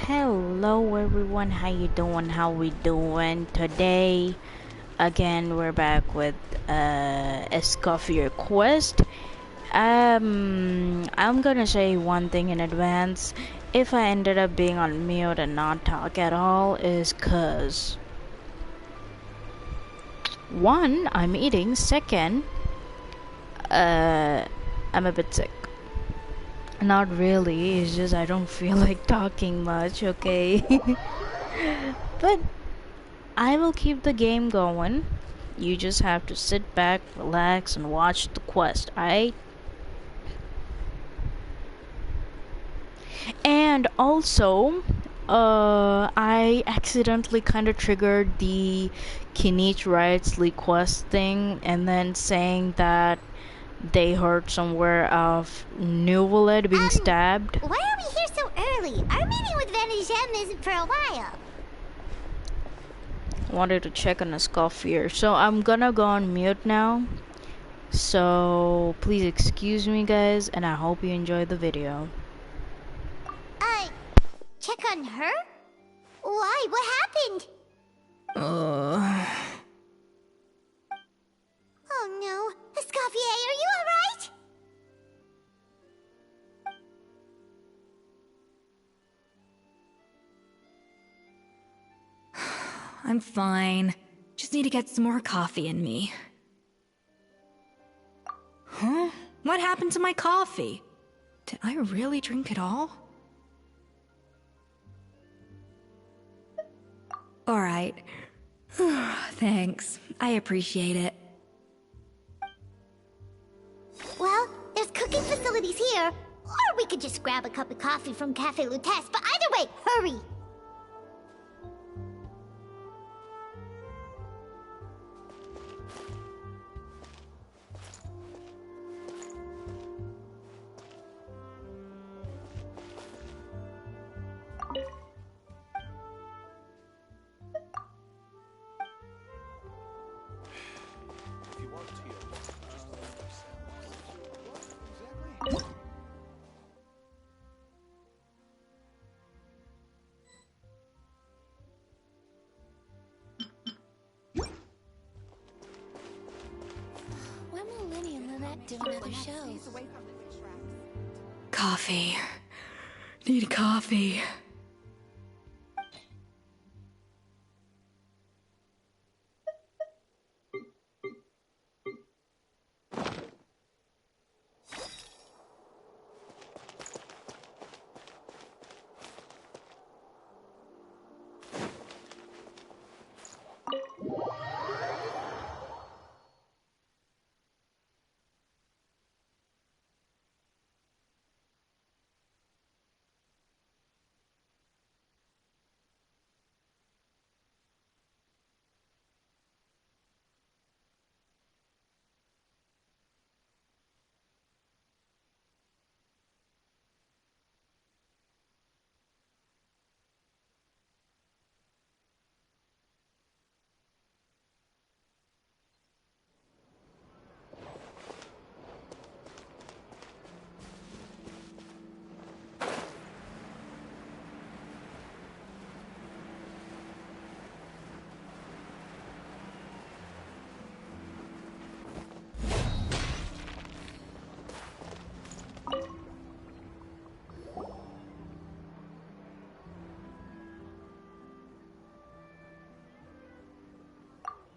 Hello everyone, how you doing? How we doing today? Again, we're back with a Scofier quest. I'm gonna say one thing in advance. If I ended up being on mute and not talk at all, is cause one, I'm eating. Second, I'm a bit sick. Not really, it's just I don't feel like talking much, okay? But I will keep the game going. You just have to sit back, relax, and watch the quest, alright? And also, I accidentally kind of triggered the Kinich Rights League quest thing, and then saying that they heard somewhere of Newelled being stabbed. Why are we here so early? Our meeting with Vanagem isn't for a while. Wanted to check on a Scofier, so I'm gonna go on mute now. So please excuse me, guys, and I hope you enjoyed the video. Check on her? Why? What happened? Oh no. Escoffier, are you alright? I'm fine. Just need to get some more coffee in me. Huh? What happened to my coffee? Did I really drink it all? Alright. Thanks. I appreciate it. Well, there's cooking facilities here. Or we could just grab a cup of coffee from Cafe Lutece, but either way, hurry! When will Linny and Lynette do another show? Coffee. Need coffee.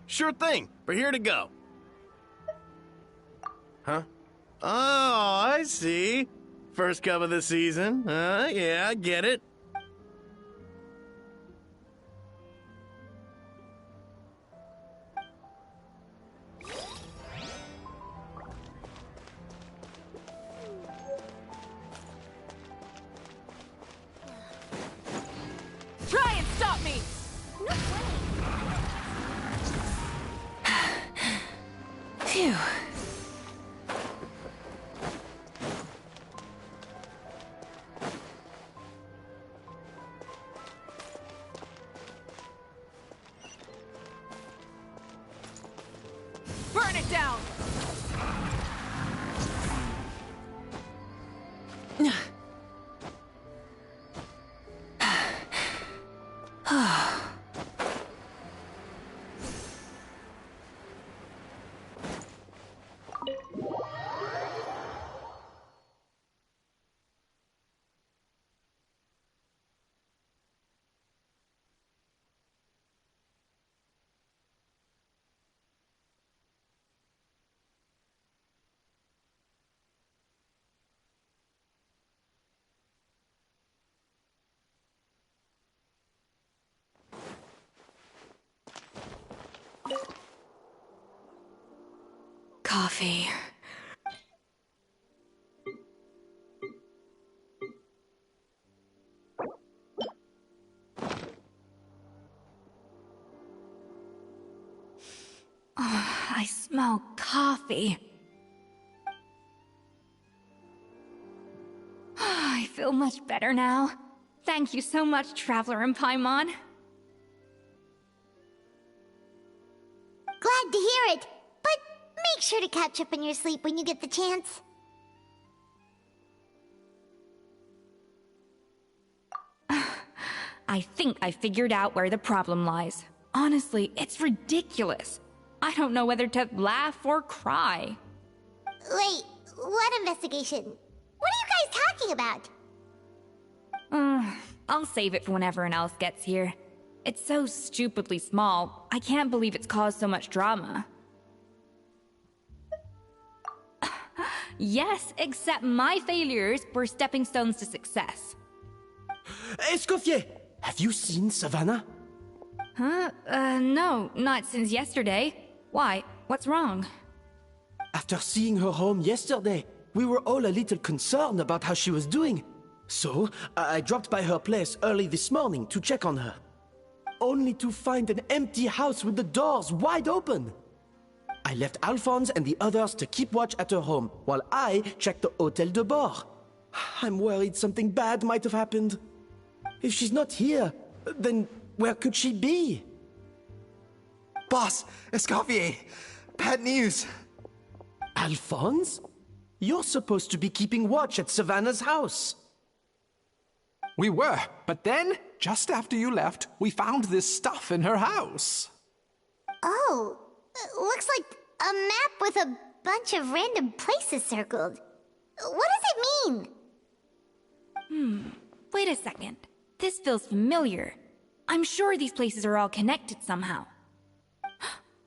Sure thing. We're here to go. Huh? Oh, I see. First cup of the season. Yeah, I get it. Try and stop me! Phew. Burn it down! coffee. I smell coffee. I feel much better now. Thank you so much, Traveler and Paimon. Glad to hear it, but make sure to catch up in your sleep when you get the chance. I think I figured out where the problem lies. Honestly, it's ridiculous. I don't know whether to laugh or cry. Wait, what investigation? What are you guys talking about? I'll save it for when everyone else gets here. It's so stupidly small, I can't believe it's caused so much drama. Yes, except my failures were stepping stones to success. Escoffier, have you seen Savannah? Huh? No, not since yesterday. Why? What's wrong? After seeing her home yesterday, we were all a little concerned about how she was doing. So, I dropped by her place early this morning to check on her. Only to find an empty house with the doors wide open. I left Alphonse and the others to keep watch at her home, while I checked the Hôtel de Bord. I'm worried something bad might have happened. If she's not here, then where could she be? Boss, Escoffier, bad news. Alphonse? You're supposed to be keeping watch at Savannah's house. We were, but then, just after you left, we found this stuff in her house. Oh, looks like a map with a bunch of random places circled. What does it mean? Wait a second. This feels familiar. I'm sure these places are all connected somehow.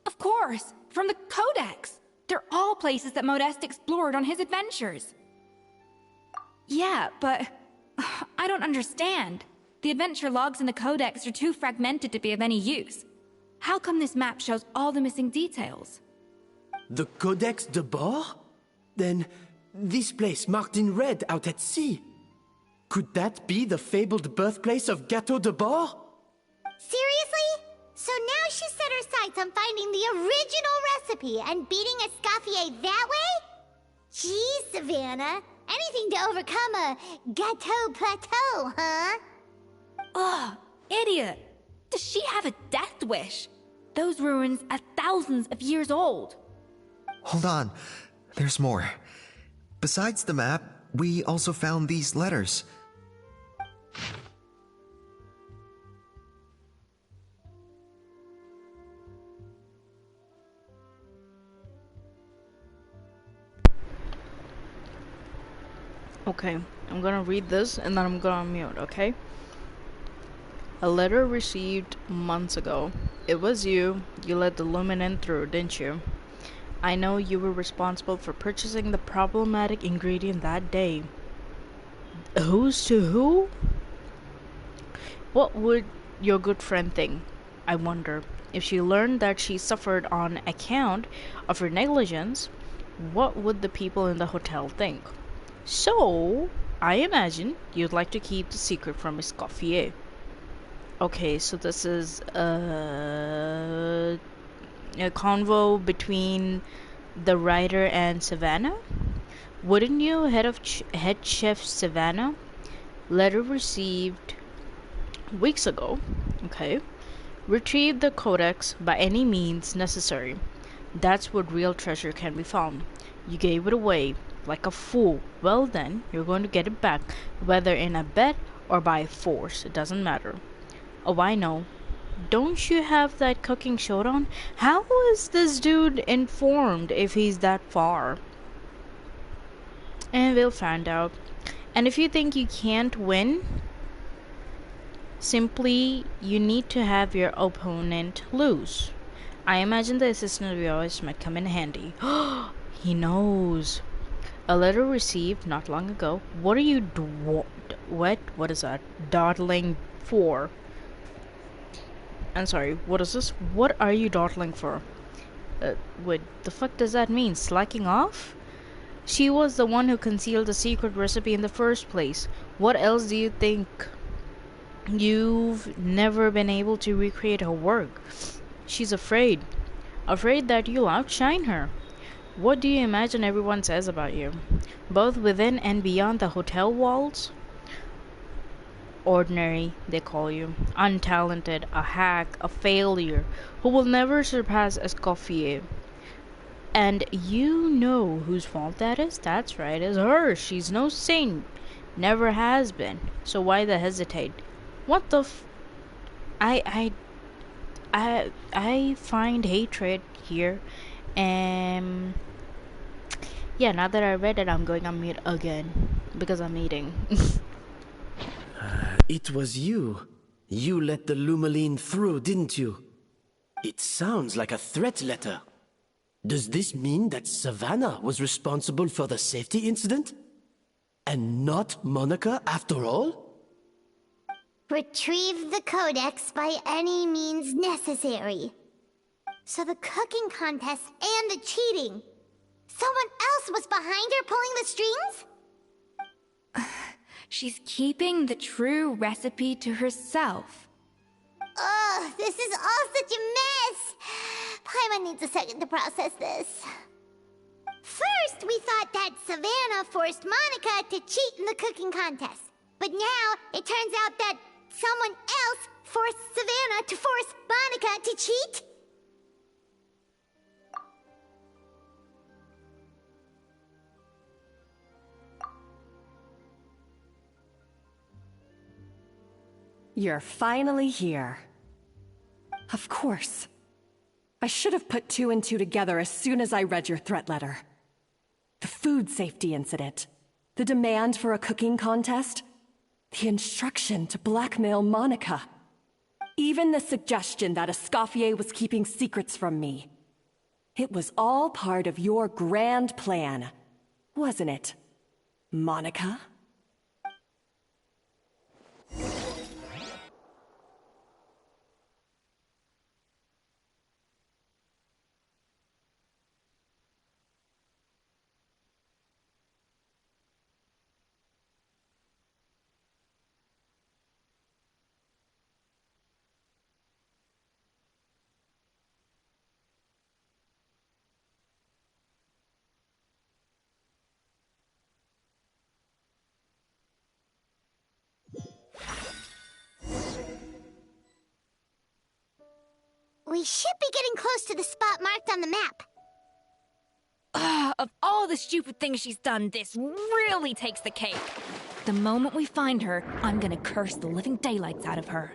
Of course, from the Codex. They're all places that Modeste explored on his adventures. Yeah, but I don't understand. The adventure logs in the Codex are too fragmented to be of any use. How come this map shows all the missing details? The Codex de Bord? Then, this place marked in red out at sea. Could that be the fabled birthplace of Gâteau de Bord? Seriously? So now she set her sights on finding the original recipe and beating Escoffier that way? Geez, Savannah. Anything to overcome a Gâteau plateau, huh? Ugh, idiot! Does she have a death wish? Those ruins are thousands of years old. Hold on. There's more. Besides the map, we also found these letters. Okay, I'm gonna read this and then I'm gonna mute, okay? A letter received months ago. It was you. You let the Luminen through, didn't you? I know you were responsible for purchasing the problematic ingredient that day. Who's to who? What would your good friend think? I wonder. If she learned that she suffered on account of her negligence, what would the people in the hotel think? So, I imagine you'd like to keep the secret from Escoffier. Okay, so this is a convo between the writer and Savannah. Wouldn't you, head chef Savannah? Letter received weeks ago. Okay. Retrieve the codex by any means necessary. That's where real treasure can be found. You gave it away like a fool. Well then, you're going to get it back, whether in a bet or by force. It doesn't matter. Oh, I know. Don't you have that cooking showdown? How is this dude informed if he's that far? And we'll find out. And if you think you can't win, simply you need to have your opponent lose. I imagine the assistant of yours might come in handy. He knows. A letter received not long ago. What are you what is that? Dawdling for? I'm sorry, what is this? What are you dawdling for? What the fuck does that mean? Slacking off? She was the one who concealed the secret recipe in the first place. What else do you think? You've never been able to recreate her work. She's afraid. Afraid that you'll outshine her. What do you imagine everyone says about you? Both within and beyond the hotel walls? Ordinary, they call you. Untalented, a hack, a failure, who will never surpass Escoffier. And you know whose fault that is? That's right, it's hers. She's no saint. Never has been. So why the hesitate? What the I find hatred here, and yeah, now that I read it, I'm going on mute again because I'm eating. It was you. You let the Lumaline through, didn't you? It sounds like a threat letter. Does this mean that Savannah was responsible for the safety incident? And not Monica after all? Retrieve the codex by any means necessary. So the cooking contest and the cheating. Someone else was behind her pulling the strings? She's keeping the true recipe to herself. Ugh, this is all such a mess. Paimon needs a second to process this. First, we thought that Savannah forced Monica to cheat in the cooking contest. But now, it turns out that someone else forced Savannah to force Monica to cheat? You're finally here. Of course. I should have put two and two together as soon as I read your threat letter. The food safety incident, the demand for a cooking contest, the instruction to blackmail Monica. Even the suggestion that Escoffier was keeping secrets from me. It was all part of your grand plan, wasn't it, Monica? We should be getting close to the spot marked on the map. Of all the stupid things she's done, this really takes the cake. The moment we find her, I'm gonna curse the living daylights out of her.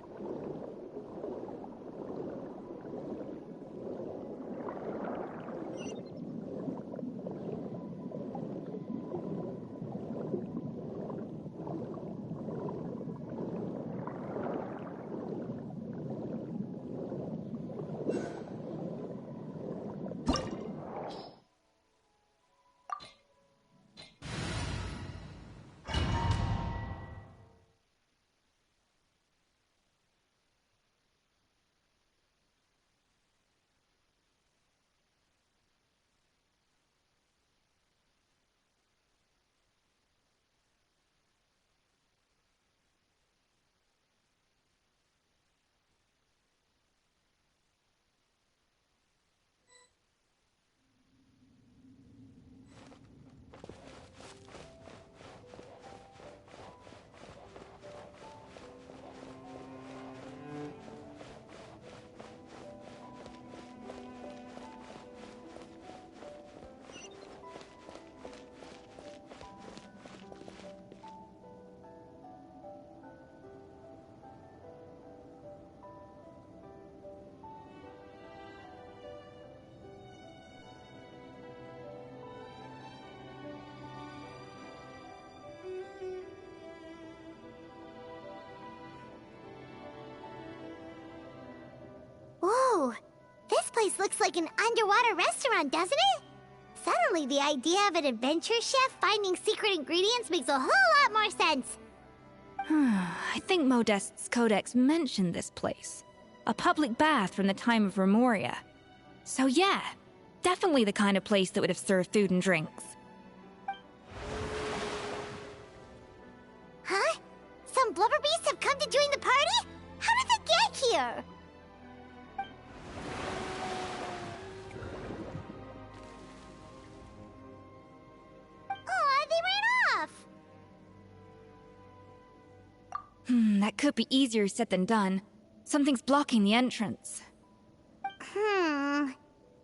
Whoa, this place looks like an underwater restaurant, doesn't it? Suddenly, the idea of an adventure chef finding secret ingredients makes a whole lot more sense. I think Modest's codex mentioned this place. A public bath from the time of Remoria. So yeah, Definitely the kind of place that would have served food and drinks. Huh? Some blubber beasts have come to join the party? How did they get here? Aw, they ran off! That could be easier said than done. Something's blocking the entrance.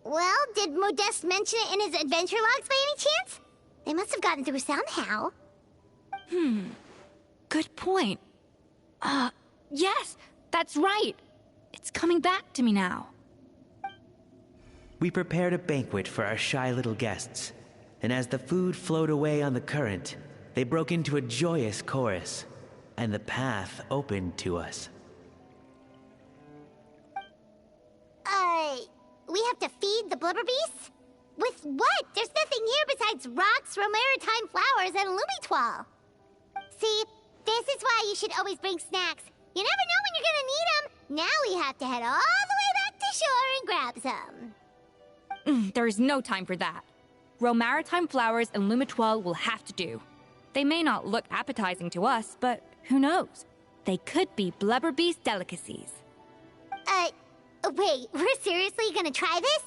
Well, did Modeste mention it in his adventure logs by any chance? They must have gotten through somehow. Good point. Yes, that's right. It's coming back to me now. We prepared a banquet for our shy little guests, and as the food flowed away on the current, they broke into a joyous chorus, and the path opened to us. We have to feed the blubber beasts? With what? There's nothing here besides rocks, romaritime flowers, and lumitoil. See, this is why you should always bring snacks. You never know when you're gonna need them. Now we have to head all the way back to shore and grab some. There's no time for that. Romaritime flowers and lumitoil will have to do. They may not look appetizing to us, but who knows? They could be blubber beast delicacies. Wait, we're seriously gonna try this?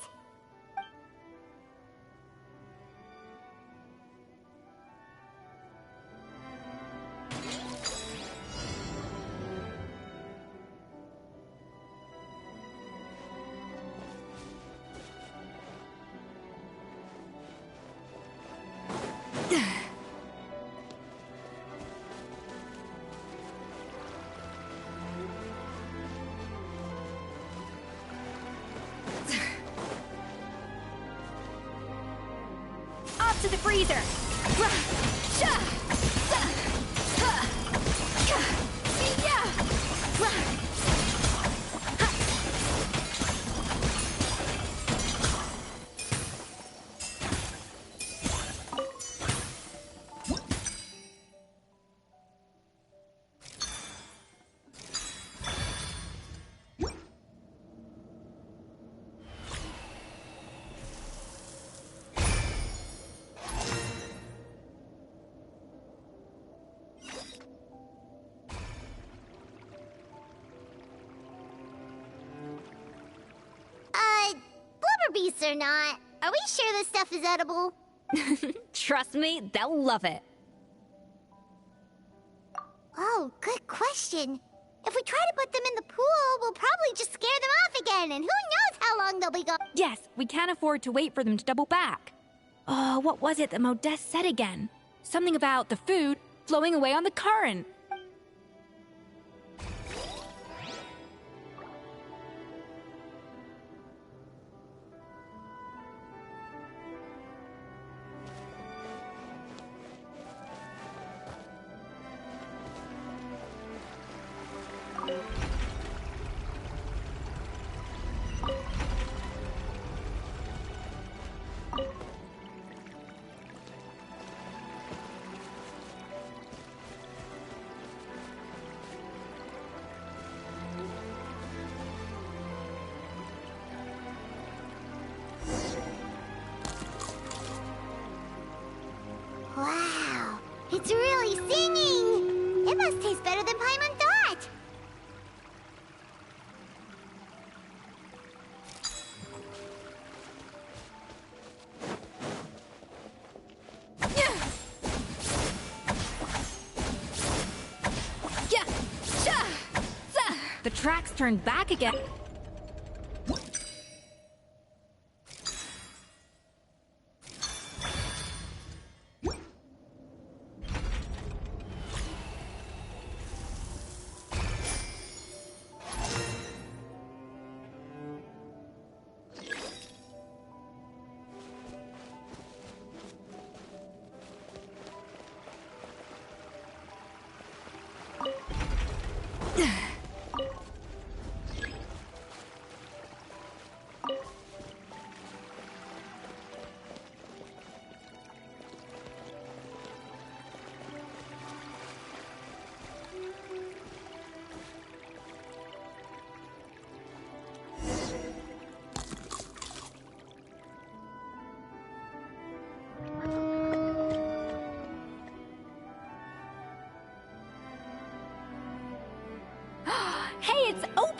Off to the freezer! Blubber beasts or not, are we sure this stuff is edible? Trust me, they'll love it. Oh, good question. If we try to put them in the pool, we'll probably just scare them off again, and who knows how long they'll be gone. Yes, we can't afford to wait for them to double back. Oh, what was it that Modeste said again? Something about the food flowing away on the current. Wow, it's really singing! It must taste better than Paimon thought! The tracks turned back again.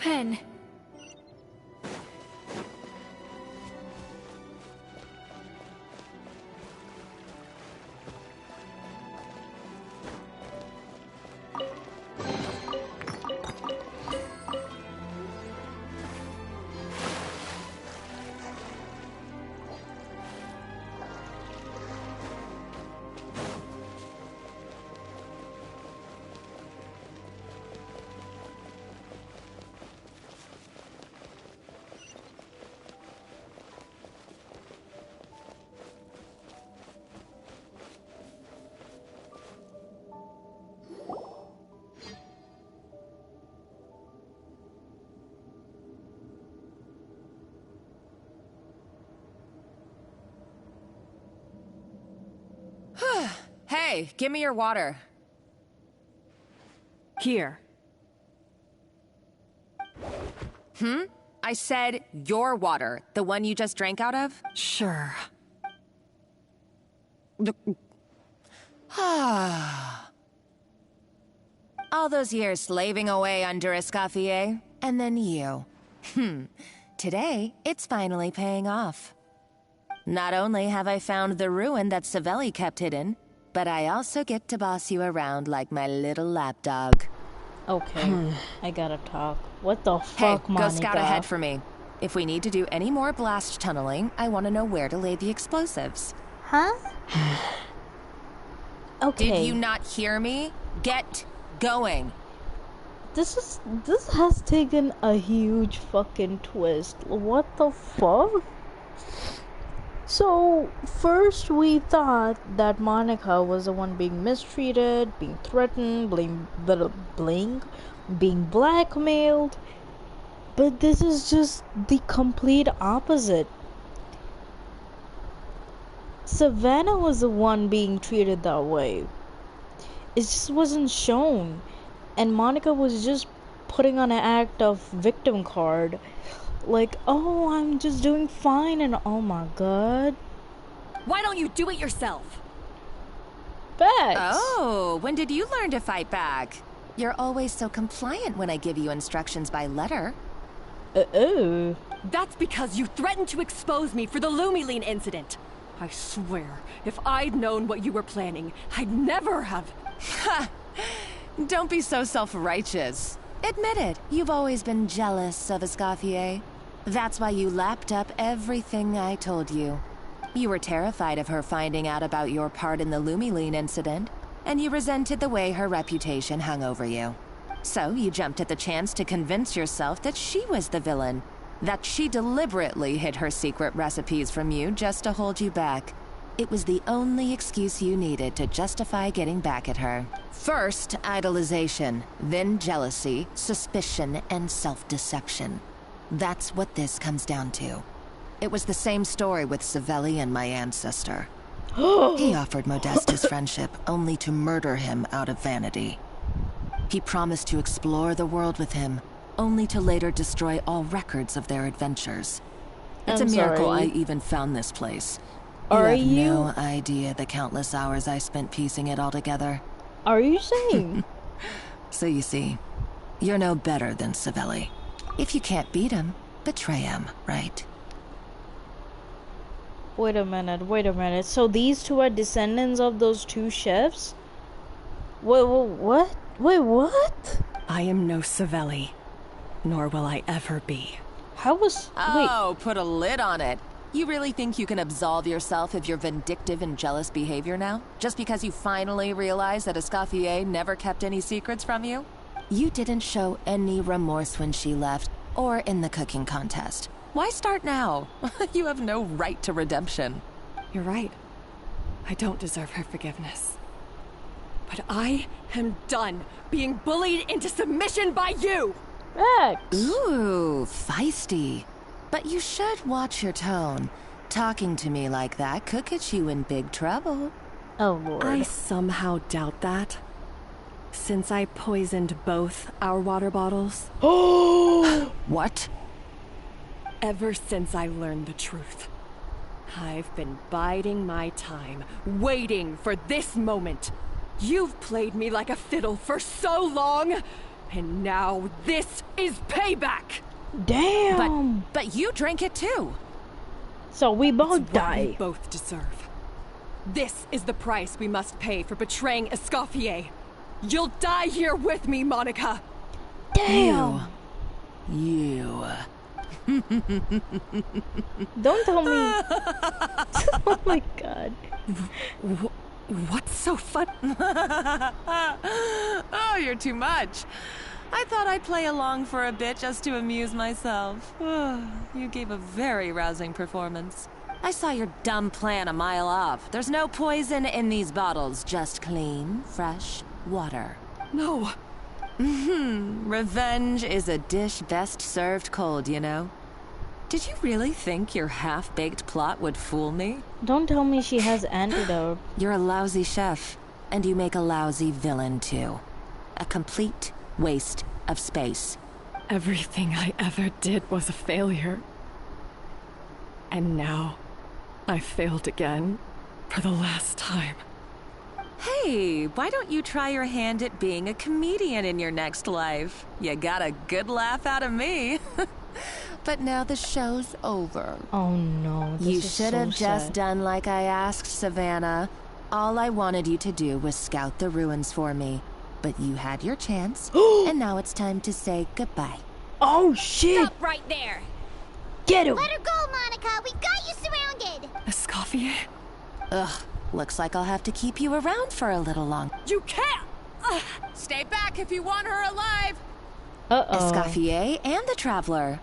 pen. Hey, give me your water. Here. I said your water, the one you just drank out of? Sure. All those years slaving away under Escoffier, and then you. Today, it's finally paying off. Not only have I found the ruin that Savelli kept hidden, but I also get to boss you around like my little lapdog. Okay, I gotta talk. What the Hey, fuck, Monica? go scout ahead for me. If we need to do any more blast tunneling, I want to know where to lay the explosives. Huh? Okay. Did you not hear me? Get going. This has taken a huge fucking twist. What the fuck? So, first we thought that Monica was the one being mistreated, being threatened, being blackmailed. But this is just the complete opposite. Savannah was the one being treated that way. It just wasn't shown. And Monica was just putting on an act of victim card. Like, oh, I'm just doing fine, and oh my god. Why don't you do it yourself? Facts. Oh, when did you learn to fight back? You're always so compliant when I give you instructions by letter. Oh. That's because you threatened to expose me for the Lumiline incident. I swear, if I'd known what you were planning, I'd never have... Ha! Don't be so self-righteous. Admit it, you've always been jealous of Escoffier. That's why you lapped up everything I told you. You were terrified of her finding out about your part in the Lumiline incident, and you resented the way her reputation hung over you. So you jumped at the chance to convince yourself that she was the villain, that she deliberately hid her secret recipes from you just to hold you back. It was the only excuse you needed to justify getting back at her. First, idolization, then jealousy, suspicion, and self-deception. That's what this comes down to. It was the same story with Savelli and my ancestor. He offered Modeste his friendship, only to murder him out of vanity. He promised to explore the world with him, only to later destroy all records of their adventures. It's a miracle I even found this place. You have no idea the countless hours I spent piecing it all together. Are you saying? So you see, you're no better than Savelli. If you can't beat him, betray him, right? Wait a minute. So these two are descendants of those two chefs? What? Wait, what? I am no Savelli, nor will I ever be. How was... Oh, put a lid on it. You really think you can absolve yourself of your vindictive and jealous behavior now? Just because you finally realized that Escoffier never kept any secrets from you? You didn't show any remorse when she left, or in the cooking contest. Why start now? You have no right to redemption. You're right. I don't deserve her forgiveness. But I am done being bullied into submission by you! Facts. Ooh, feisty. But you should watch your tone. Talking to me like that could get you in big trouble. Oh, Lord. I somehow doubt that. Since I poisoned both our water bottles. Oh! What? Ever since I learned the truth, I've been biding my time, waiting for this moment. You've played me like a fiddle for so long. And now this is payback! Damn! But you drank it too. So we both It's what die. we both deserve. This is the price we must pay for betraying Escoffier. You'll die here with me, Monica! Damn! You. Don't tell me. Oh my god. What's so fun? Oh, you're too much. I thought I'd play along for a bit just to amuse myself. You gave a very rousing performance. I saw your dumb plan a mile off. There's no poison in these bottles, just clean, fresh water. No. Revenge is a dish best served cold, you know? Did you really think your half-baked plot would fool me? Don't tell me she has antidote. You're a lousy chef, and you make a lousy villain, too. A complete waste of space. Everything I ever did was a failure. And now, I failed again, for the last time. Hey, why don't you try your hand at being a comedian in your next life? You got a good laugh out of me. But now the show's over. Oh no, this You is should so have just sad. done like I asked, Savannah. All I wanted you to do was scout the ruins for me. But you had your chance, and now it's time to say goodbye. Oh shit! Stop right there! Get him! Let her go, Monica! We got you surrounded! Escoffier? Ugh, looks like I'll have to keep you around for a little long. You can't! Stay back if you want her alive! Uh-oh. Escoffier and the Traveler.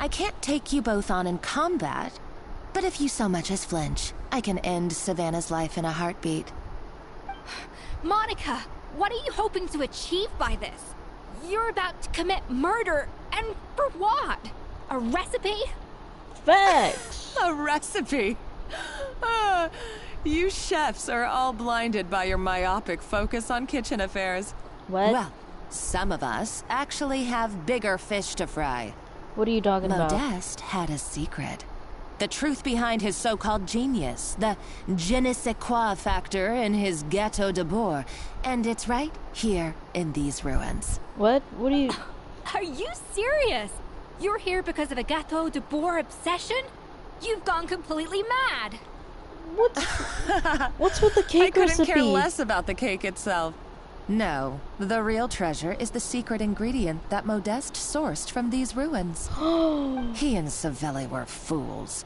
I can't take you both on in combat, but if you so much as flinch, I can end Savannah's life in a heartbeat. Monica, what are you hoping to achieve by this? You're about to commit murder, and for what? A recipe? Facts! A recipe? You chefs are all blinded by your myopic focus on kitchen affairs. What? Well, some of us actually have bigger fish to fry. What are you talking about? Modeste had a secret. The truth behind his so-called genius, the je ne sais quoi factor in his Gâteau de Bourg, and it's right here in these ruins. What? What are you... Are you serious? You're here because of a Gâteau de Bourg obsession? You've gone completely mad. What's with the cake I couldn't recipe? care less about the cake itself. No, the real treasure is the secret ingredient that Modeste sourced from these ruins. He and Savelli were fools.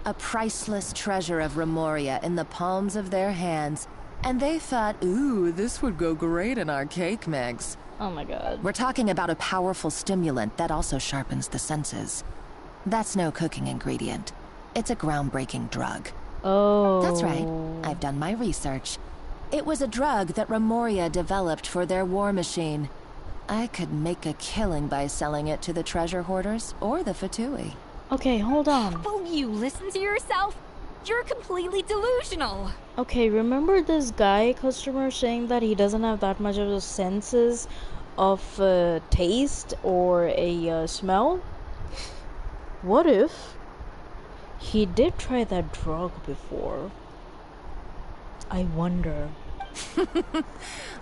A priceless treasure of Remoria in the palms of their hands, and they thought, ooh, this would go great in our cake mix. Oh my god. We're talking about a powerful stimulant that also sharpens the senses. That's no cooking ingredient. It's a groundbreaking drug. Oh. That's right. I've done my research. It was a drug that Remoria developed for their war machine. I could make a killing by selling it to the treasure hoarders or the Fatui. Okay, hold on. Will you listen to yourself? You're completely delusional. Okay, remember this guy customer saying that he doesn't have that much of the senses of taste or a smell? What if he did try that drug before? I wonder.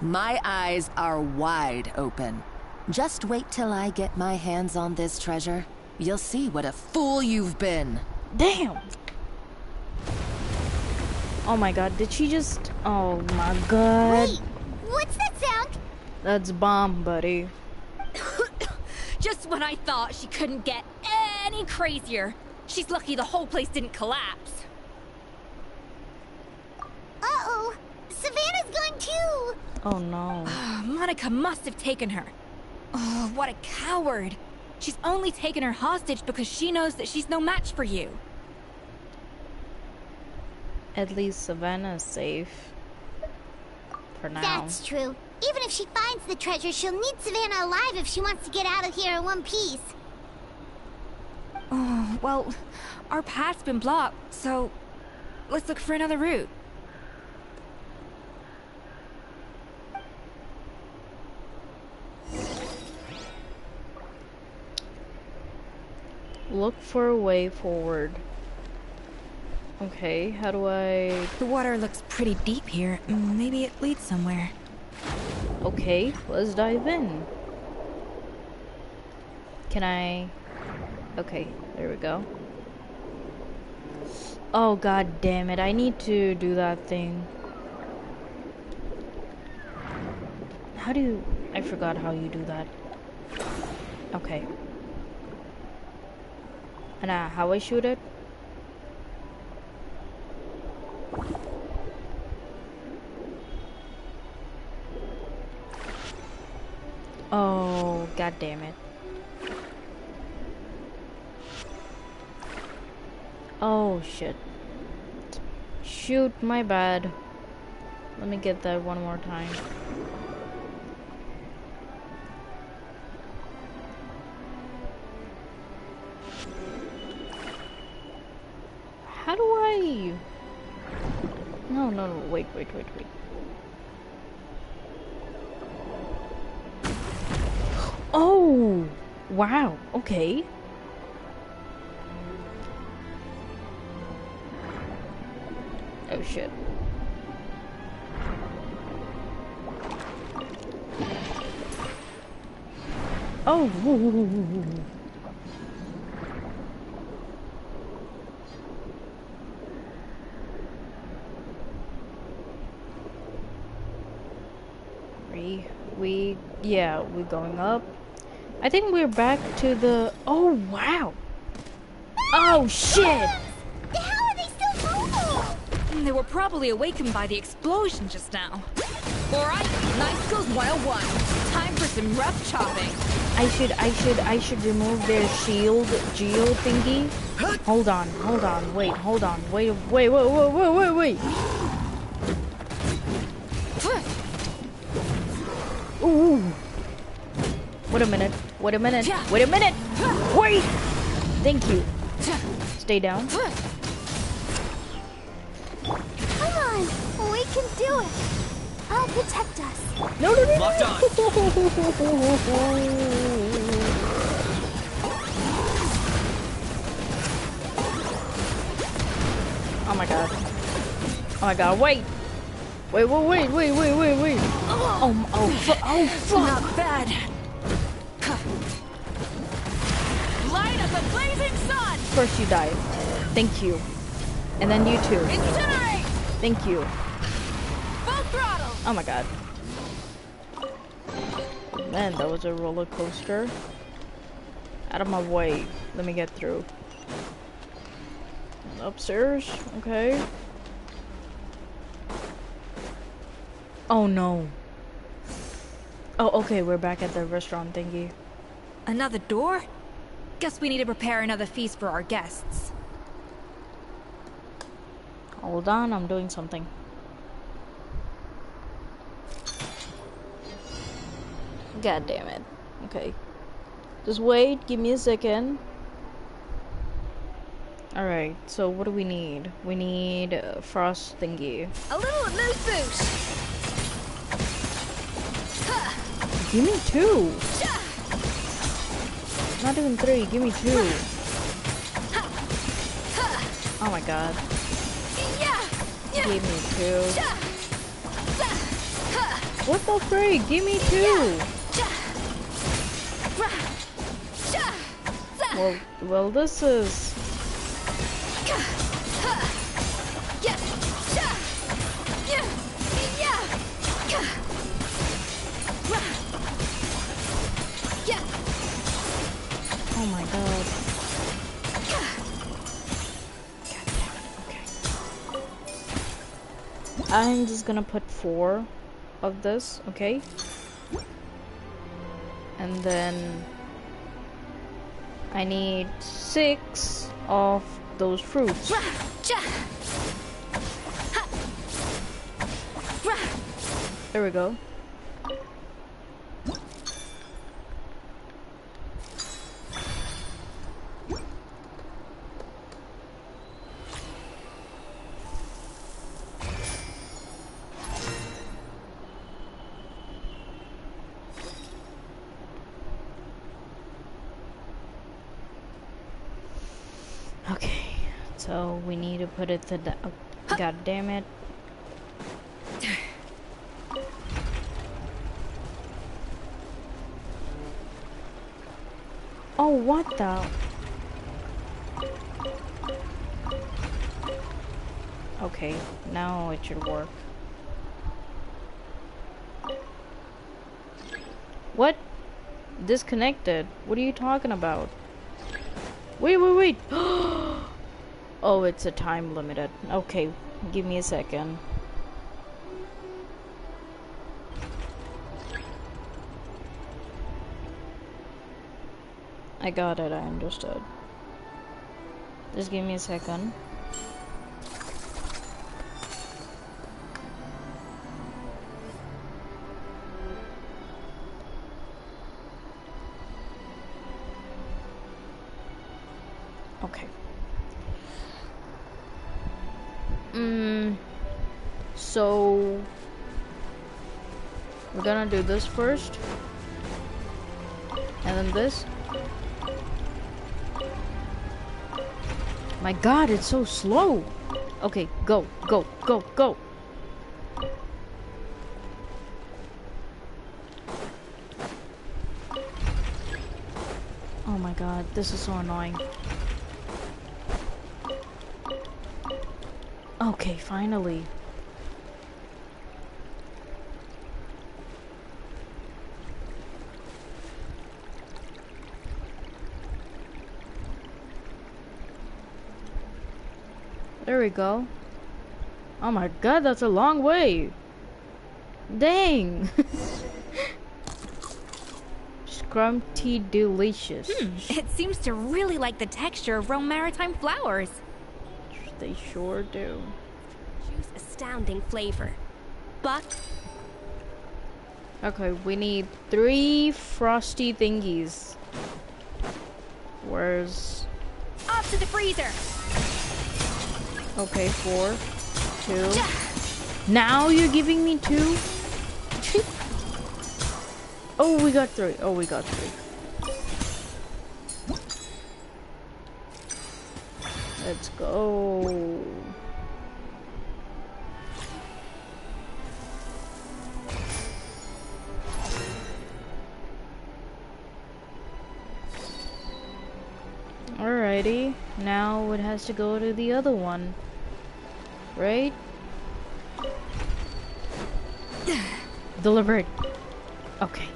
My eyes are wide open. Just wait till I get my hands on this treasure. You'll see what a fool you've been. Damn! Oh my god, did she just... Oh my god. Wait, what's that sound? That's bomb, buddy. Just when I thought she couldn't get any crazier. She's lucky the whole place didn't collapse. Uh-oh, Savannah's gone too! Oh no. Monica must have taken her. Oh, what a coward. She's only taken her hostage because she knows that she's no match for you. At least Savannah is safe. For now. That's true. Even if she finds the treasure, she'll need Savannah alive if she wants to get out of here in one piece. Oh, well, our path's been blocked, so let's look for another route. Look for a way forward. Okay, how do I... The water looks pretty deep here. Maybe it leads somewhere. Okay, let's dive in. Can I? Okay, there we go. Oh god damn it, I need to do that thing. How do you... I forgot how you do that. Okay. And how I shoot it? Oh, god damn it. Oh shit. Shoot, my bad. Let me get that one more time. How do I... No, no, no, wait. Oh! Wow, okay. Oh shit. Oh! Yeah, we're going up. I think we're back to the... Oh, wow! Oh, shit! How are they still mobile? They were probably awakened by the explosion just now. Alright, Night Skills 101. Time for some rough chopping. I should remove their shield geo thingy. Hold on, wait. Ooh. Wait a minute. Wait! Thank you. Stay down. Come on, we can do it. I'll protect us. No. Locked on. Oh my god, wait. Wait. Oh, fuck. Not bad. Light up a blazing sun! First you die. Thank you. And then you too. Incinerate! Thank you. Full throttle! Oh my god. Man, that was a roller coaster. Out of my way. Let me get through. Upstairs? Okay. Oh no. Oh, okay, we're back at the restaurant thingy. Another door? Guess we need to prepare another feast for our guests. Hold on, I'm doing something. God damn it. Okay. Just wait, give me a second. Alright, so what do we need? We need a frost thingy. A little mood boost! Give me 2! Not even 3, give me 2. Oh my god. Give me 2. What the freak? Give me 2! Well, this is... Oh my god. God damn it, okay. I'm just gonna put 4 of this, okay? And then I need 6 of those fruits. There we go. Okay, so we need to put it to the... Oh, god damn it. Oh, what the? Okay, now it should work. What? Disconnected? What are you talking about? Wait, wait, wait! Oh, it's a time limited. Okay, give me a second. I got it, I understood. Just give me a second. Okay. So we're gonna do this first. And then this. My god, it's so slow. Okay, go, go, go, go. Oh my god, this is so annoying. Okay, finally. There we go. Oh my god, that's a long way. Dang. Scrumpty delicious. It seems to really like the texture of Rome maritime flowers. They sure do. Juice astounding flavor. But Okay, we need 3 frosty thingies. Where's... Off to the freezer! Okay, 4, 2. Now you're giving me 2? Oh, we got 3. Oh, we got 3. Let's go. Alrighty, now it has to go to the other one, right? Delivered. Okay.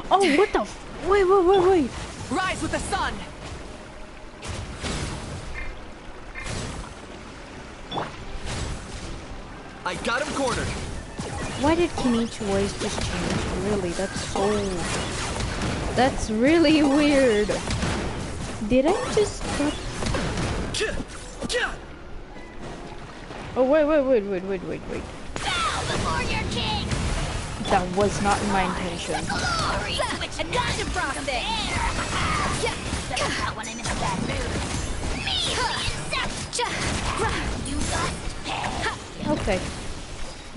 Oh, what the f- Wait, wait, wait, wait. Rise with the sun! I got him cornered. Why did Kenichi's voice just change? Really, that's really weird. Did I just cut? Oh, wait. Bow before your king! That was not my intention. Glory! I got you, Frosty! That one in a bad mood. Me, you got pay. Okay.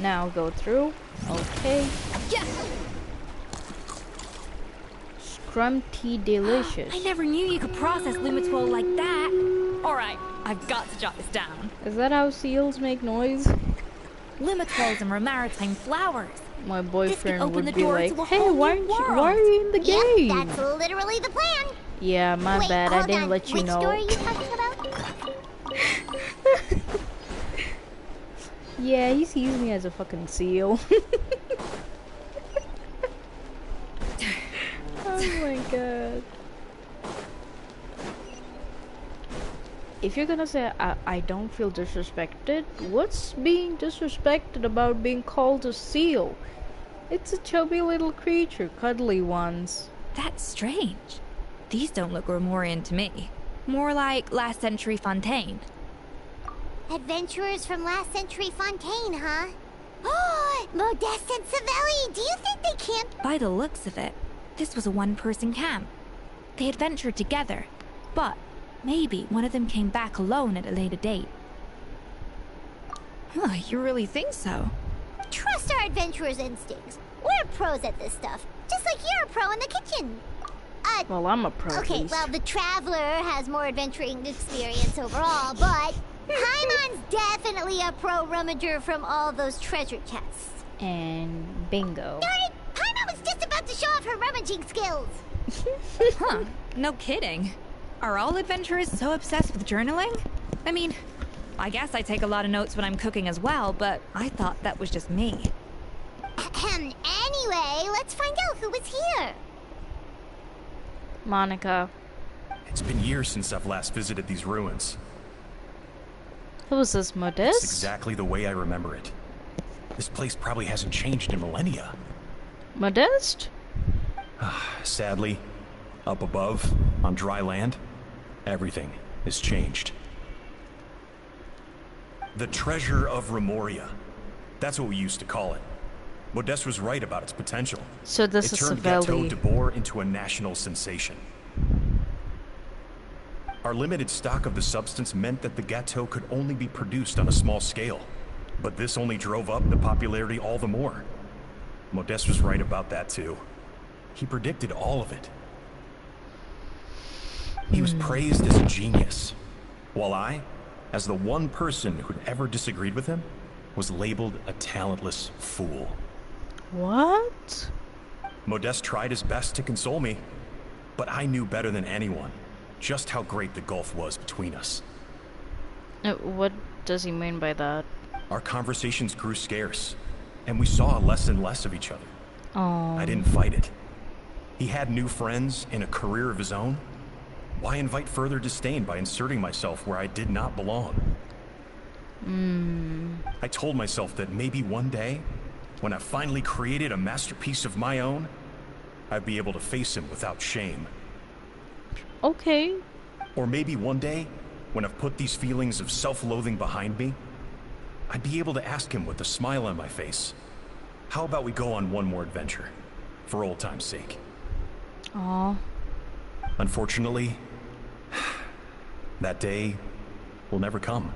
Now go through. Okay. Scrumpty delicious. I never knew you could process Lumitwol like that. Alright, I've got to jot this down. Is that how seals make noise? Lumitwols and maritime flowers. My boyfriend open would the be door like, to a hey, whole why new are you in the game? Yep, that's literally the plan. Yeah, my Wait, bad. I hold didn't on. let you Which know. door are you talking about? Yeah, he sees me as a fucking seal. Oh my god. If you're gonna say I don't feel disrespected, what's being disrespected about being called a seal? It's a chubby little creature, cuddly ones. That's strange. These don't look Romorian to me. More like last century Fontaine. Adventurers from last century Fontaine, huh? Oh, Modeste and Savelli, do you think they camped? By the looks of it, this was a one-person camp. They adventured together, but maybe one of them came back alone at a later date. Huh, you really think so? Trust our adventurers' instincts. We're pros at this stuff, just like you're a pro in the kitchen. but... Well, I'm a pro. Okay, well, the Traveler has more adventuring experience overall, but Paimon's definitely a pro rummager from all those treasure chests. And bingo. Darn it! Paimon was just about to show off her rummaging skills. Huh, no kidding. Are all adventurers so obsessed with journaling? I mean, I guess I take a lot of notes when I'm cooking as well, but I thought that was just me. Anyway, let's find out who was here. Monica. It's been years since I've last visited these ruins. Who was this, Modest? It's exactly the way I remember it. This place probably hasn't changed in millennia. Modest? Sadly, up above, on dry land, everything has changed. The treasure of Remoria. That's what we used to call it. Modeste was right about its potential. So this is It turned Gateau de Boer into a national sensation. Our limited stock of the substance meant that the Gateau could only be produced on a small scale. But this only drove up the popularity all the more. Modeste was right about that too. He predicted all of it. He was praised as a genius, while I, as the one person who'd ever disagreed with him, was labeled a talentless fool. What? Modeste tried his best to console me, but I knew better than anyone just how great the gulf was between us. What does he mean by that? Our conversations grew scarce, and we saw less and less of each other. Oh. I didn't fight it. He had new friends and a career of his own. Why invite further disdain by inserting myself where I did not belong? I told myself that maybe one day, when I finally created a masterpiece of my own, I'd be able to face him without shame. Okay. Or maybe one day, when I've put these feelings of self-loathing behind me, I'd be able to ask him with a smile on my face, how about we go on one more adventure, for old time's sake? Aw. Unfortunately, that day will never come.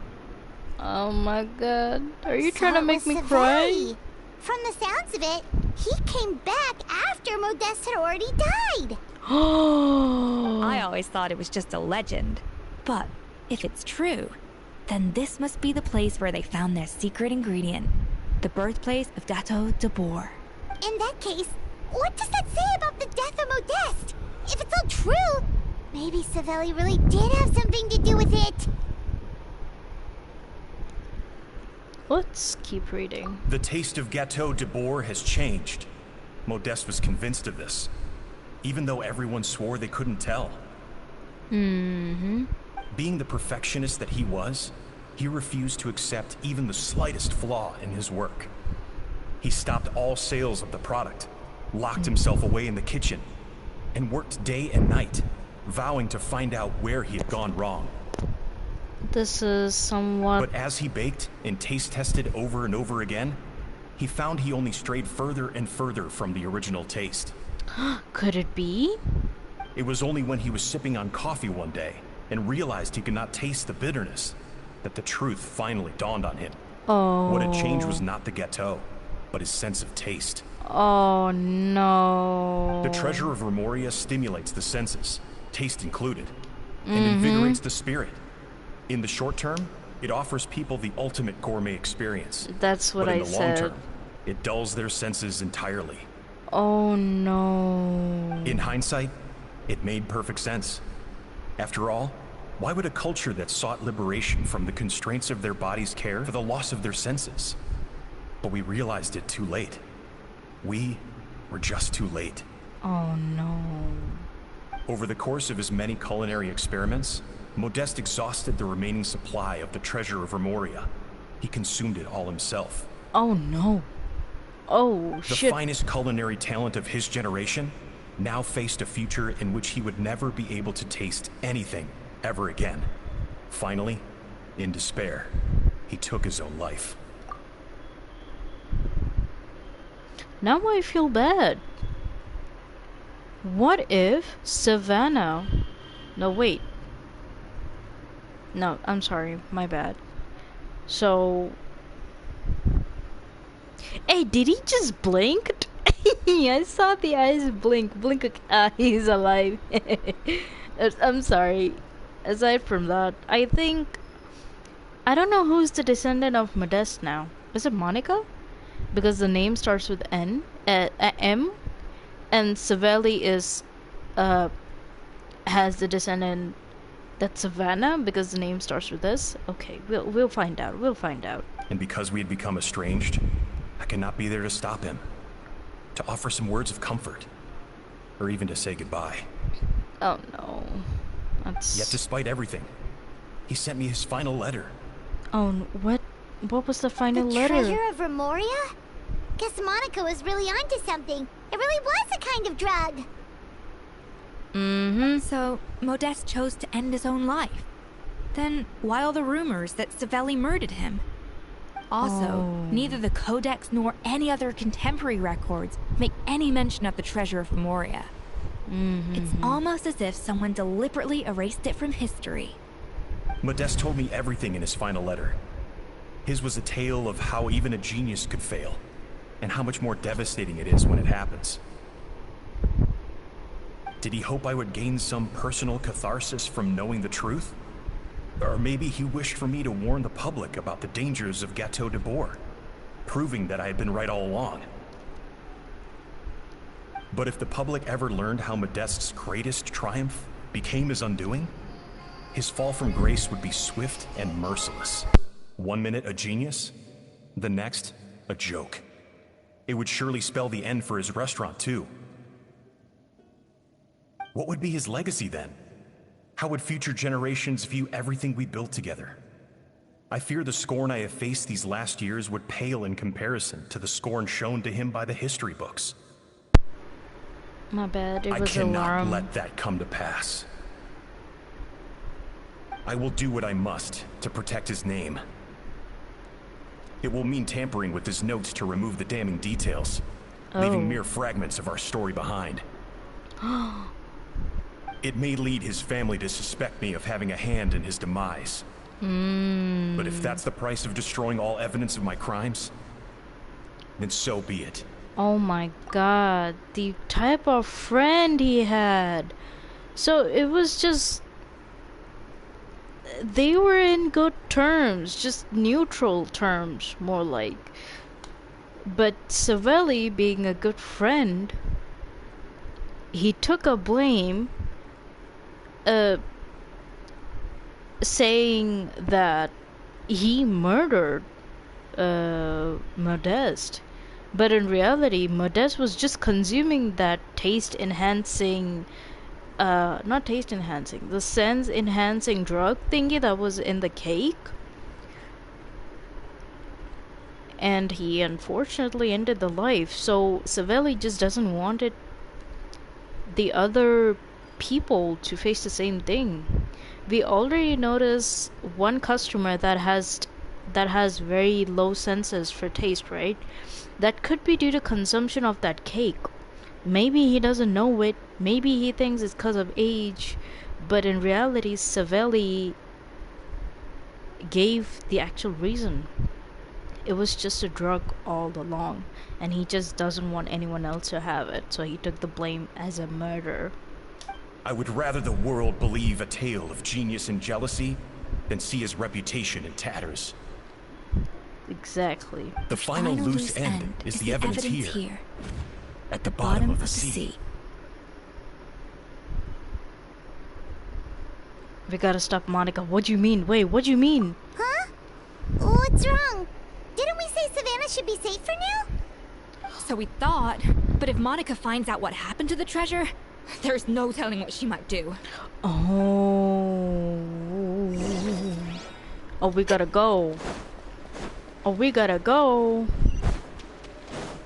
Oh my god. Are you So trying to it make was me cry? Savelli. From the sounds of it, he came back after Modeste had already died. I always thought it was just a legend. But if it's true, then this must be the place where they found their secret ingredient. The birthplace of Gateau de Boer. In that case, what does that say about the death of Modeste? If it's all true, maybe Savelli really did have something to do with it. Let's keep reading. The taste of Gateau de Boer has changed. Modeste was convinced of this, even though everyone swore they couldn't tell. Being the perfectionist that he was, he refused to accept even the slightest flaw in his work. He stopped all sales of the product, locked himself away in the kitchen, and worked day and night, vowing to find out where he had gone wrong. This is somewhat... But as he baked and taste tested over and over again, he found he only strayed further and further from the original taste. Could it be? It was only when he was sipping on coffee one day and realized he could not taste the bitterness that the truth finally dawned on him. Oh. What had changed was not the Gateau, but his sense of taste. Oh no. The treasure of Remoria stimulates the senses, taste included, and invigorates the spirit. In the short term, it offers people the ultimate gourmet experience. That's what but in I the said. long term, it dulls their senses entirely. Oh no. In hindsight, it made perfect sense. After all, why would a culture that sought liberation from the constraints of their bodies care for the loss of their senses? But we realized it too late. We were just too late. Oh no. Over the course of his many culinary experiments, Modeste exhausted the remaining supply of the treasure of Remoria. He consumed it all himself. Oh no. Oh The shit. finest culinary talent of his generation now faced a future in which he would never be able to taste anything ever again. Finally, in despair, he took his own life. Now I feel bad. What if Savannah... No, wait. No, I'm sorry. My bad. So... Hey, did he just blinked? I saw the eyes blink. Blink. He's alive. I'm sorry. Aside from that, I think I don't know who's the descendant of Modeste now. Is it Monica? Because the name starts with M, and Savelli is has the descendant that's Savannah because the name starts with this. Okay, we'll find out. We'll find out. And because we had become estranged, I cannot be there to stop him, to offer some words of comfort, or even to say goodbye. Oh no. Yet despite everything, he sent me his final letter. Oh, what was the final letter? The treasure of Remoria? Guess Monica was really onto something. It really was a kind of drug. So, Modeste chose to end his own life. Then, why all the rumors that Savelli murdered him? Also, neither the Codex nor any other contemporary records make any mention of the treasure of Remoria. It's almost as if someone deliberately erased it from history. Modeste told me everything in his final letter. His was a tale of how even a genius could fail, and how much more devastating it is when it happens. Did he hope I would gain some personal catharsis from knowing the truth? Or maybe he wished for me to warn the public about the dangers of Gateau de Bourg, proving that I had been right all along. But if the public ever learned how Modeste's greatest triumph became his undoing, his fall from grace would be swift and merciless. 1 minute a genius, the next a joke. It would surely spell the end for his restaurant too. What would be his legacy then? How would future generations view everything we built together? I fear the scorn I have faced these last years would pale in comparison to the scorn shown to him by the history books. My bad, it I was cannot alarm. let that come to pass. I will do what I must to protect his name. It will mean tampering with his notes to remove the damning details, leaving mere fragments of our story behind. It may lead his family to suspect me of having a hand in his demise. But if that's the price of destroying all evidence of my crimes, then so be it. Oh my god, the type of friend he had. So it was just... They were in good terms, just neutral terms, more like. But Savelli, being a good friend, he took a blame, saying that he murdered Modeste. But in reality, Modeste was just consuming that taste-enhancing... not taste-enhancing, the sense-enhancing drug thingy that was in the cake. And he unfortunately ended the life. So Savelli just doesn't want it, the other people to face the same thing. We already noticed one customer that has very low senses for taste, right? That could be due to consumption of that cake. Maybe he doesn't know it. Maybe he thinks it's because of age. But in reality, Savelli gave the actual reason. It was just a drug all along. And he just doesn't want anyone else to have it. So he took the blame as a murder. I would rather the world believe a tale of genius and jealousy than see his reputation in tatters. Exactly. The final loose end is the evidence here. At the bottom of the sea. We gotta stop Monica. What do you mean? Wait, what do you mean? Huh? What's wrong? Didn't we say Savannah should be safe for now? So we thought, but if Monica finds out what happened to the treasure, there's no telling what she might do. Oh. Oh, we gotta go. Oh, we gotta go.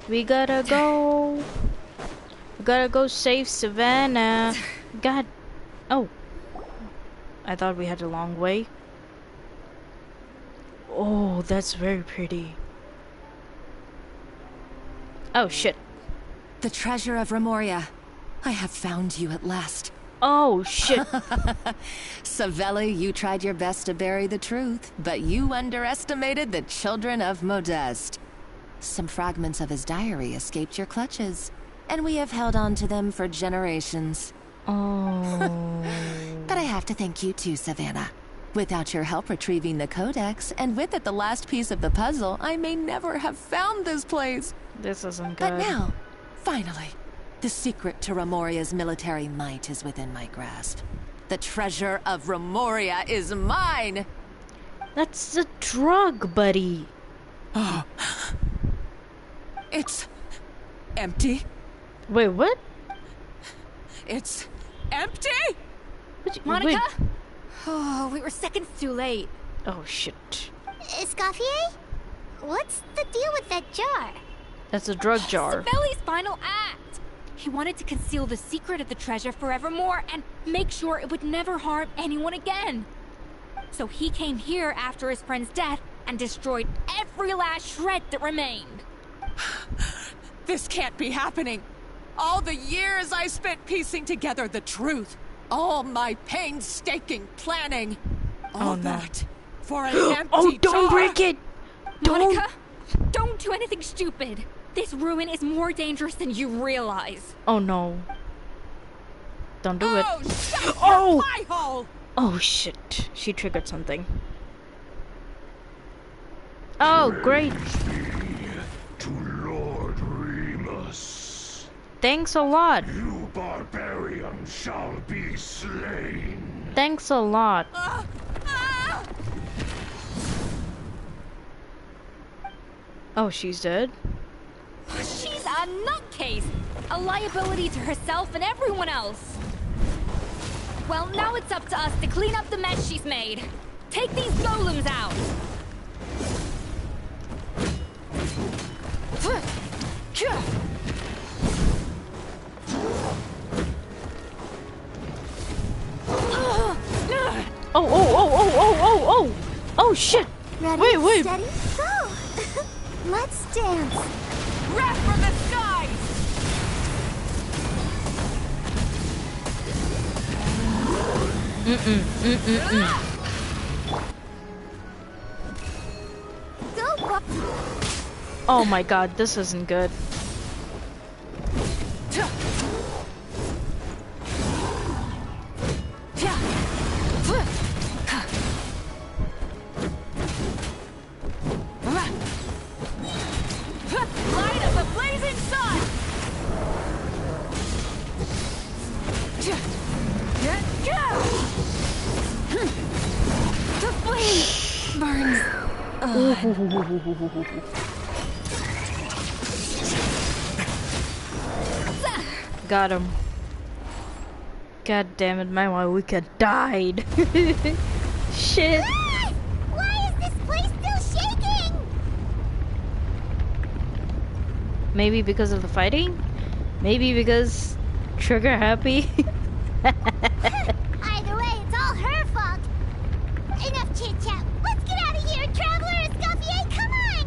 We gotta go. We gotta go save Savannah. God. Oh. I thought we had a long way. Oh, that's very pretty. Oh, shit. The treasure of Remoria. I have found you at last. Oh, shit. Savelli, you tried your best to bury the truth, but you underestimated the children of Modeste. Some fragments of his diary escaped your clutches, and we have held on to them for generations. Oh. But I have to thank you too, Savannah. Without your help retrieving the codex, and with it the last piece of the puzzle, I may never have found this place. This isn't good. But now, finally, the secret to Remoria's military might is within my grasp. The treasure of Remoria is mine! That's a drug, buddy. Oh. It's empty. Wait, what? It's empty? Monica? Oh, we were seconds too late. Oh, shit. Escoffier? What's the deal with that jar? That's a drug jar. Savelli's final act. He wanted to conceal the secret of the treasure forevermore and make sure it would never harm anyone again. So he came here after his friend's death and destroyed every last shred that remained. This can't be happening. All the years I spent piecing together the truth. All my painstaking planning. All that for an empty Oh, don't jar. break it! Monica, don't do anything stupid. This ruin is more dangerous than you realize. Oh no. Don't do it. Shut Oh! your pie hole! Oh shit. She triggered something. Oh, great. To Lord Remus. Thanks a lot. You barbarian shall be slain. Thanks a lot. Oh, she's dead? She's a nutcase. A liability to herself and everyone else. Well, now it's up to us to clean up the mess she's made. Take these golems out. Oh shit! Ready, Wait. steady, go! Let's dance. Wrath from the skies! Go, Oh my god, this isn't good. Light of the blazing sun! The flame burns. Got him. God damn it, man, why we could died. Shit. why is this place still shaking? Maybe because of the fighting? Maybe because trigger happy? Either way, it's all her fault. Enough chit-chat. Let's get out of here, Traveler Escoffier, come on!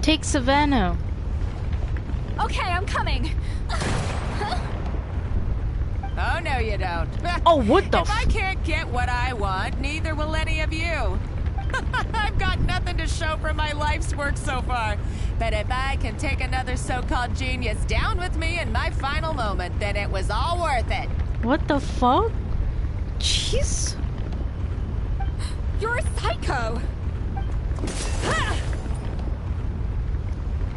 Take Savannah. Okay, I'm coming. Oh, no you don't. Oh, what the If I can't get what I want, neither will any of you. I've got nothing to show for my life's work so far. But if I can take another so-called genius down with me in my final moment, then it was all worth it. What the fuck? Jeez. You're a psycho.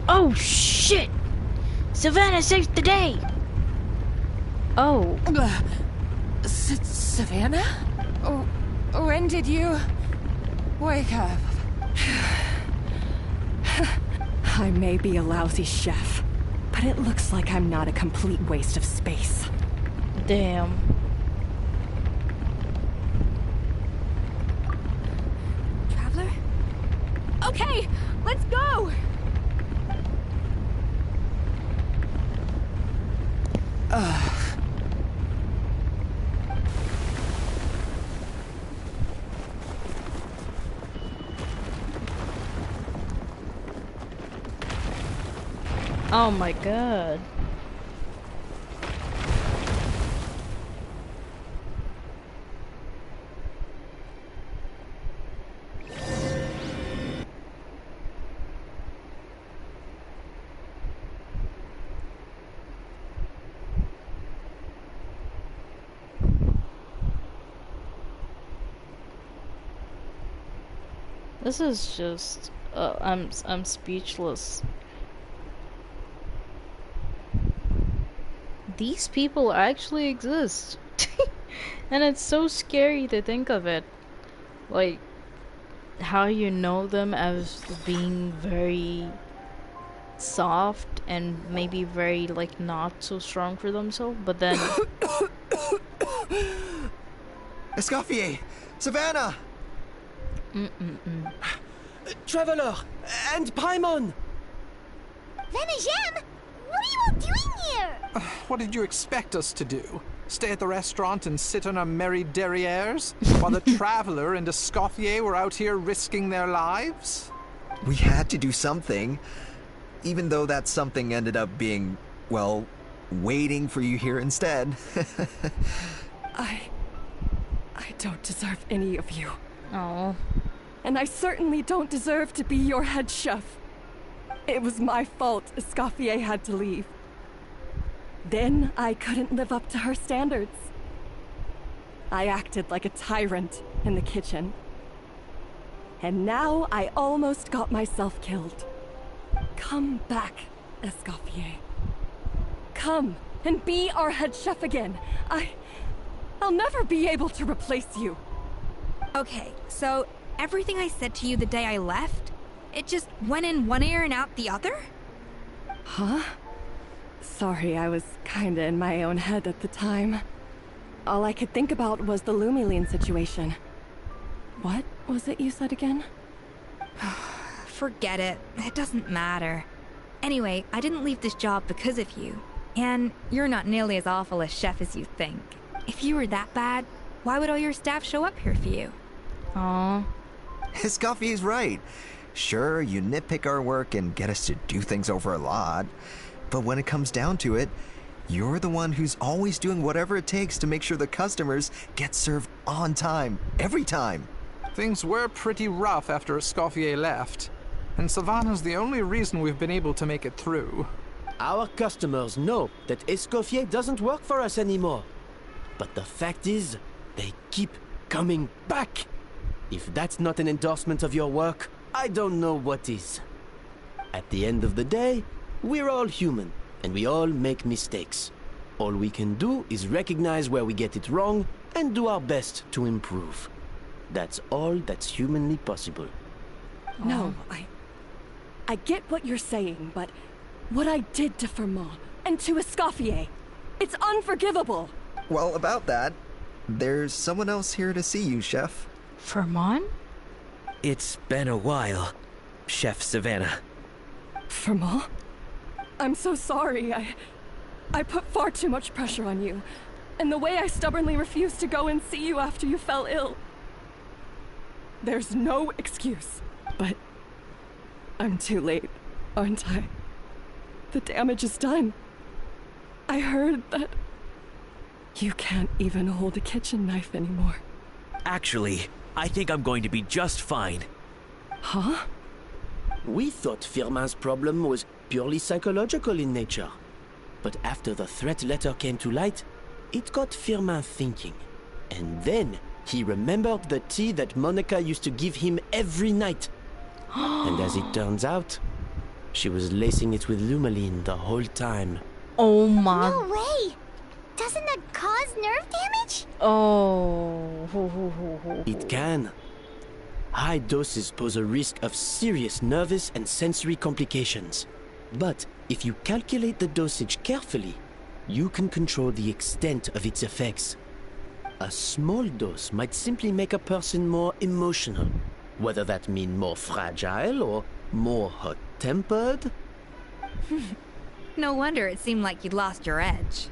Oh shit! Savannah saves the day! Oh. Savannah? When did you wake up? I may be a lousy chef, but it looks like I'm not a complete waste of space. Damn. Traveler? Okay, let's go! Oh my god. This is just I'm speechless. These people actually exist. And it's so scary to think of it. Like how you know them as being very soft and maybe very like not so strong for themselves, but then Escoffier! Savannah! Traveler! And Paimon! Venejem! What are you all doing here? What did you expect us to do? Stay at the restaurant and sit on our merry derrieres while the Traveler and Escoffier were out here risking their lives? We had to do something. Even though that something ended up being, well, waiting for you here instead. I don't deserve any of you. oh, And I certainly don't deserve to be your head chef. It was my fault Escoffier had to leave. Then I couldn't live up to her standards. I acted like a tyrant in the kitchen. And now I almost got myself killed. Come back, Escoffier. Come and be our head chef again. I'll never be able to replace you. Okay, so everything I said to you the day I left, it just went in one ear and out the other? Huh? Sorry, I was kinda in my own head at the time. All I could think about was the Lumiline situation. What was it you said again? Forget it. It doesn't matter. Anyway, I didn't leave this job because of you. And you're not nearly as awful a chef as you think. If you were that bad, why would all your staff show up here for you? Aww. Escoffier's right. Sure, you nitpick our work and get us to do things over a lot. But when it comes down to it, you're the one who's always doing whatever it takes to make sure the customers get served on time, every time. Things were pretty rough after Escoffier left. And Savannah's the only reason we've been able to make it through. Our customers know that Escoffier doesn't work for us anymore. But the fact is, they keep coming back. If that's not an endorsement of your work, I don't know what is. At the end of the day, we're all human, and we all make mistakes. All we can do is recognize where we get it wrong and do our best to improve. That's all that's humanly possible. No, I get what you're saying, but what I did to Firmont and to Escoffier, it's unforgivable. Well, about that, there's someone else here to see you, Chef. Firmont? It's been a while, Chef Savannah. Firmont? I'm so sorry. I put far too much pressure on you. And the way I stubbornly refused to go and see you after you fell ill. There's no excuse. But I'm too late, aren't I? The damage is done. I heard that you can't even hold a kitchen knife anymore. Actually, I think I'm going to be just fine. Huh? We thought Firmin's problem was purely psychological in nature. But after the threat letter came to light, it got Firmin thinking. And then he remembered the tea that Monica used to give him every night. And as it turns out, she was lacing it with Lumaline the whole time. Oh my. No way! Doesn't that cause nerve damage? Oh. It can. High doses pose a risk of serious nervous and sensory complications. But if you calculate the dosage carefully, you can control the extent of its effects. A small dose might simply make a person more emotional, whether that mean more fragile or more hot-tempered. No wonder it seemed like you'd lost your edge.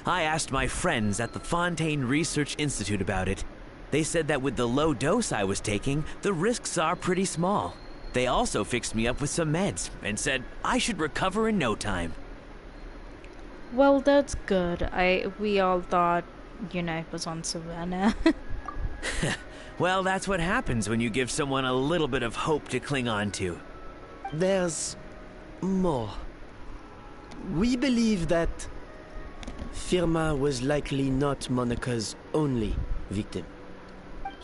I asked my friends at the Fontaine Research Institute about it. They said that with the low dose I was taking, the risks are pretty small. They also fixed me up with some meds and said I should recover in no time. Well, that's good. We all thought your knife was on Savannah. Well, that's what happens when you give someone a little bit of hope to cling on to. There's more. We believe that Firmin was likely not Monica's only victim.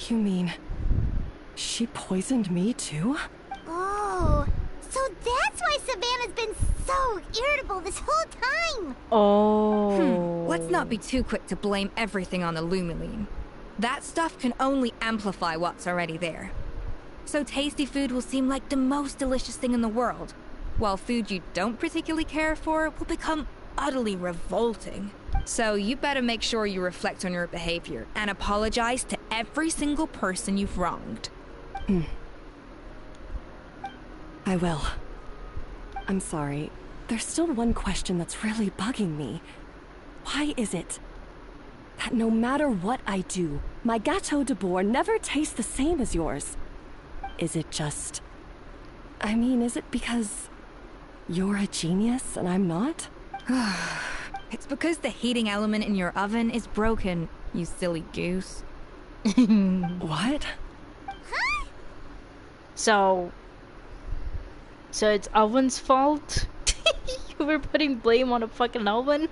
You mean She poisoned me too? Oh, so that's why Savannah's been so irritable this whole time! Oh. Let's not be too quick to blame everything on the Lumiline. That stuff can only amplify what's already there. So tasty food will seem like the most delicious thing in the world, while food you don't particularly care for will become utterly revolting. So you better make sure you reflect on your behavior and apologize to every single person you've wronged. I will. I'm sorry. There's still one question that's really bugging me. Why is it that no matter what I do, my Gâteau de Bourg never tastes the same as yours? Is it just... I mean, is it because you're a genius and I'm not? It's because the heating element in your oven is broken, you silly goose. What? So it's oven's fault? You were putting blame on a fucking oven?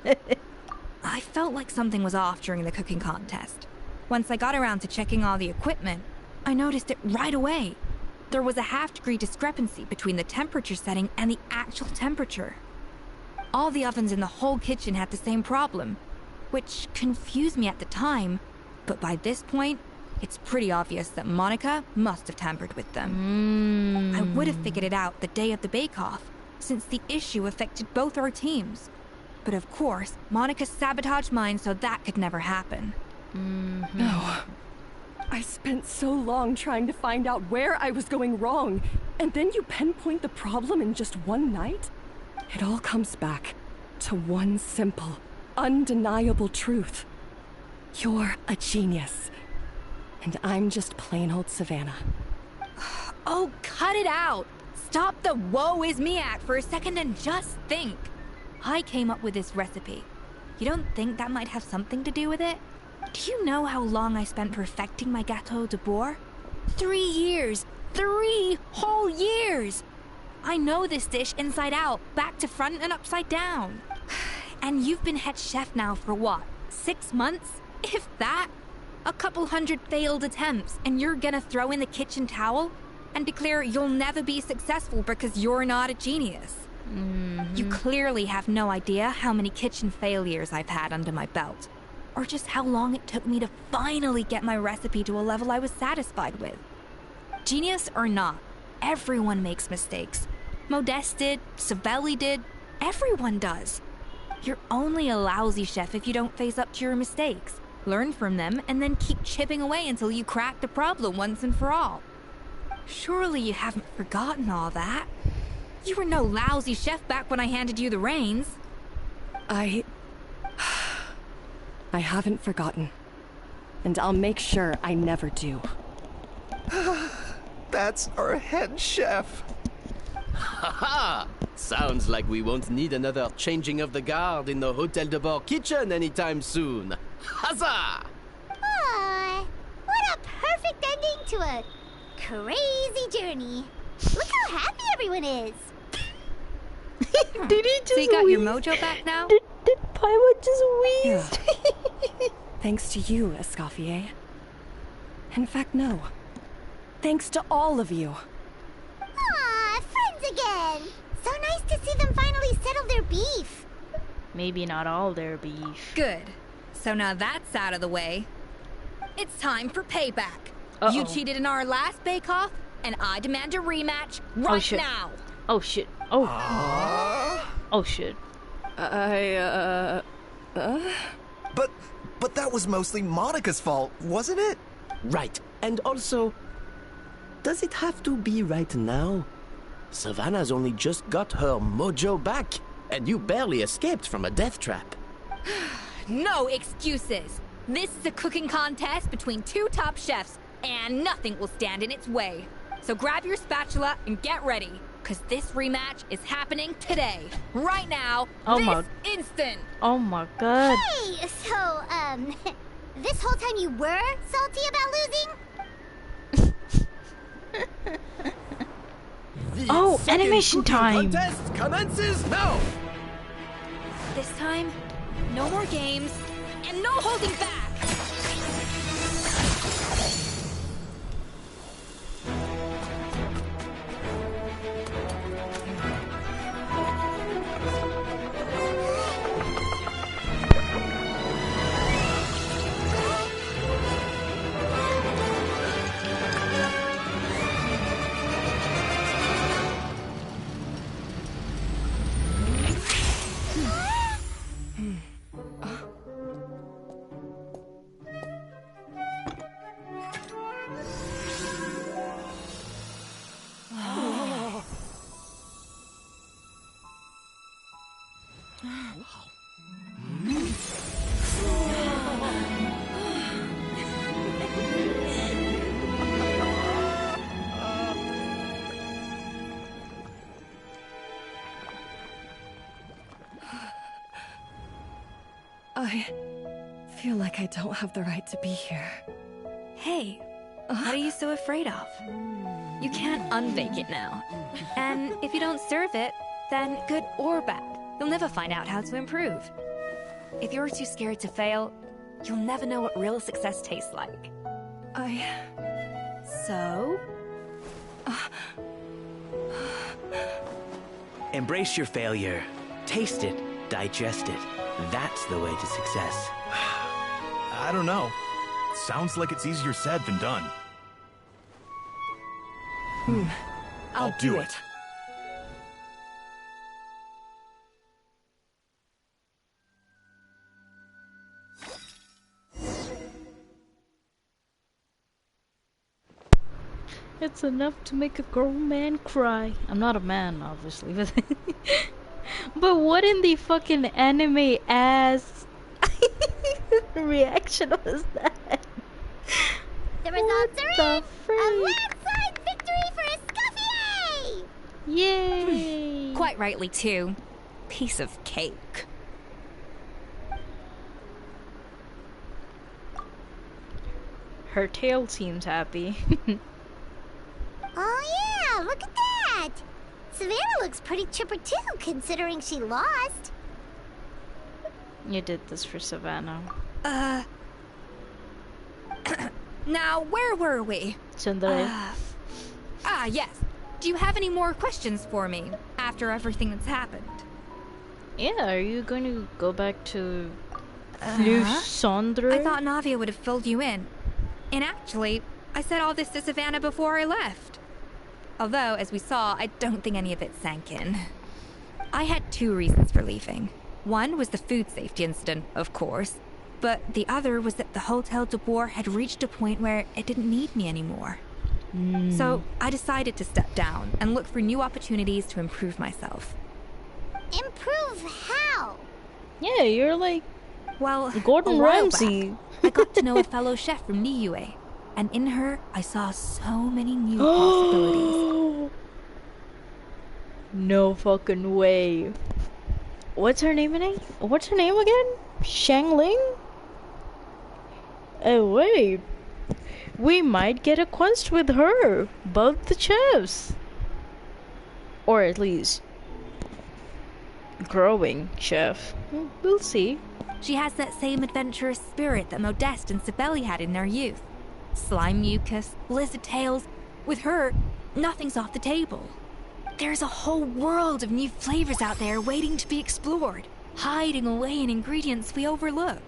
I felt like something was off during the cooking contest. Once I got around to checking all the equipment, I noticed it right away. There was a half-degree discrepancy between the temperature setting and the actual temperature. All the ovens in the whole kitchen had the same problem, which confused me at the time, but by this point, it's pretty obvious that Monica must have tampered with them. I would have figured it out the day of the bake-off, since the issue affected both our teams. But of course, Monica sabotaged mine so that could never happen. No. I spent so long trying to find out where I was going wrong, and then you pinpoint the problem in just one night? It all comes back to one simple, undeniable truth. You're a genius. And I'm just plain old Savannah. Oh, cut it out! Stop the woe is me act for a second and just think. I came up with this recipe. You don't think that might have something to do with it? Do you know how long I spent perfecting my Gâteau de Bourg? 3 years! 3 whole years! I know this dish inside out, back to front and upside down. And you've been head chef now for what, 6 months? If that? A couple hundred failed attempts, and you're gonna throw in the kitchen towel and declare you'll never be successful because you're not a genius. You clearly have no idea how many kitchen failures I've had under my belt, or just how long it took me to finally get my recipe to a level I was satisfied with. Genius or not, everyone makes mistakes. Modeste did, Savelli did, everyone does. You're only a lousy chef if you don't face up to your mistakes, learn from them, and then keep chipping away until you crack the problem once and for all. Surely you haven't forgotten all that. You were no lousy chef back when I handed you the reins. I haven't forgotten. And I'll make sure I never do. That's our head chef. Haha! Sounds like we won't need another changing of the guard in the Hôtel de Bord kitchen anytime soon. Huzzah! Aw, what a perfect ending to a crazy journey. Look how happy everyone is. Did he just So you got your wheeze? mojo back now? Did Pilot just wheezed? Thanks to you, Escoffier. In fact, no. Thanks to all of you. Aw, friends again. So nice to see them finally settle their beef. Maybe not all their beef. Good. So now that's out of the way. It's time for payback. Uh-oh. You cheated in our last bake-off, and I demand a rematch right shit. now. Oh shit. Oh. Oh shit. But that was mostly Monica's fault, wasn't it? Right. And also, does it have to be right now? Savannah's only just got her mojo back, and you barely escaped from a death trap. No excuses. This is a cooking contest between 2 top chefs, and nothing will stand in its way. So grab your spatula and get ready, because this rematch is happening today, right now, this instant. Oh my god. Hey, so, this whole time you were salty about losing? Oh, animation time. Contest commences now. This time, no more games, and no holding back. I feel like I don't have the right to be here. Hey, what are you so afraid of? You can't unbake it now. And if you don't serve it, then good or bad, you'll never find out how to improve. If you're too scared to fail, you'll never know what real success tastes like. So? Embrace your failure. Taste it. Digest it. That's the way to success. I don't know. Sounds like it's easier said than done. I'll do it. It's enough to make a grown man cry. I'm not a man, obviously, but but what in the fucking anime ass reaction was that? The results What are in! the freak? A landslide victory for Escoffier! Yay! Quite rightly, too. Piece of cake. Her tail seems happy. Oh yeah, look at that! Savannah looks pretty chipper too, considering she lost. You did this for Savannah. Now, where were we? Tsundere. Yes. Do you have any more questions for me after everything that's happened? Yeah, are you going to go back to Lusandre? I thought Navia would have filled you in. And actually, I said all this to Savannah before I left. Although, as we saw, I don't think any of it sank in. I had 2 reasons for leaving. One was the food safety incident, of course. But the other was that the Hotel de Boer had reached a point where it didn't need me anymore. So I decided to step down and look for new opportunities to improve myself. Improve how? Yeah, you're like Well, Gordon a while Ramsay. back, I got to know a fellow chef from Niue, and in her, I saw so many new possibilities. No fucking way. What's her name again? Shangling? Oh wait. We might get a quest with her. Both the chefs. Or at least growing chef. We'll see. She has that same adventurous spirit that Modeste and Sibeli had in their youth. Slime mucus, lizard tails. With her, nothing's off the table. There's a whole world of new flavors out there waiting to be explored, hiding away in ingredients we overlook.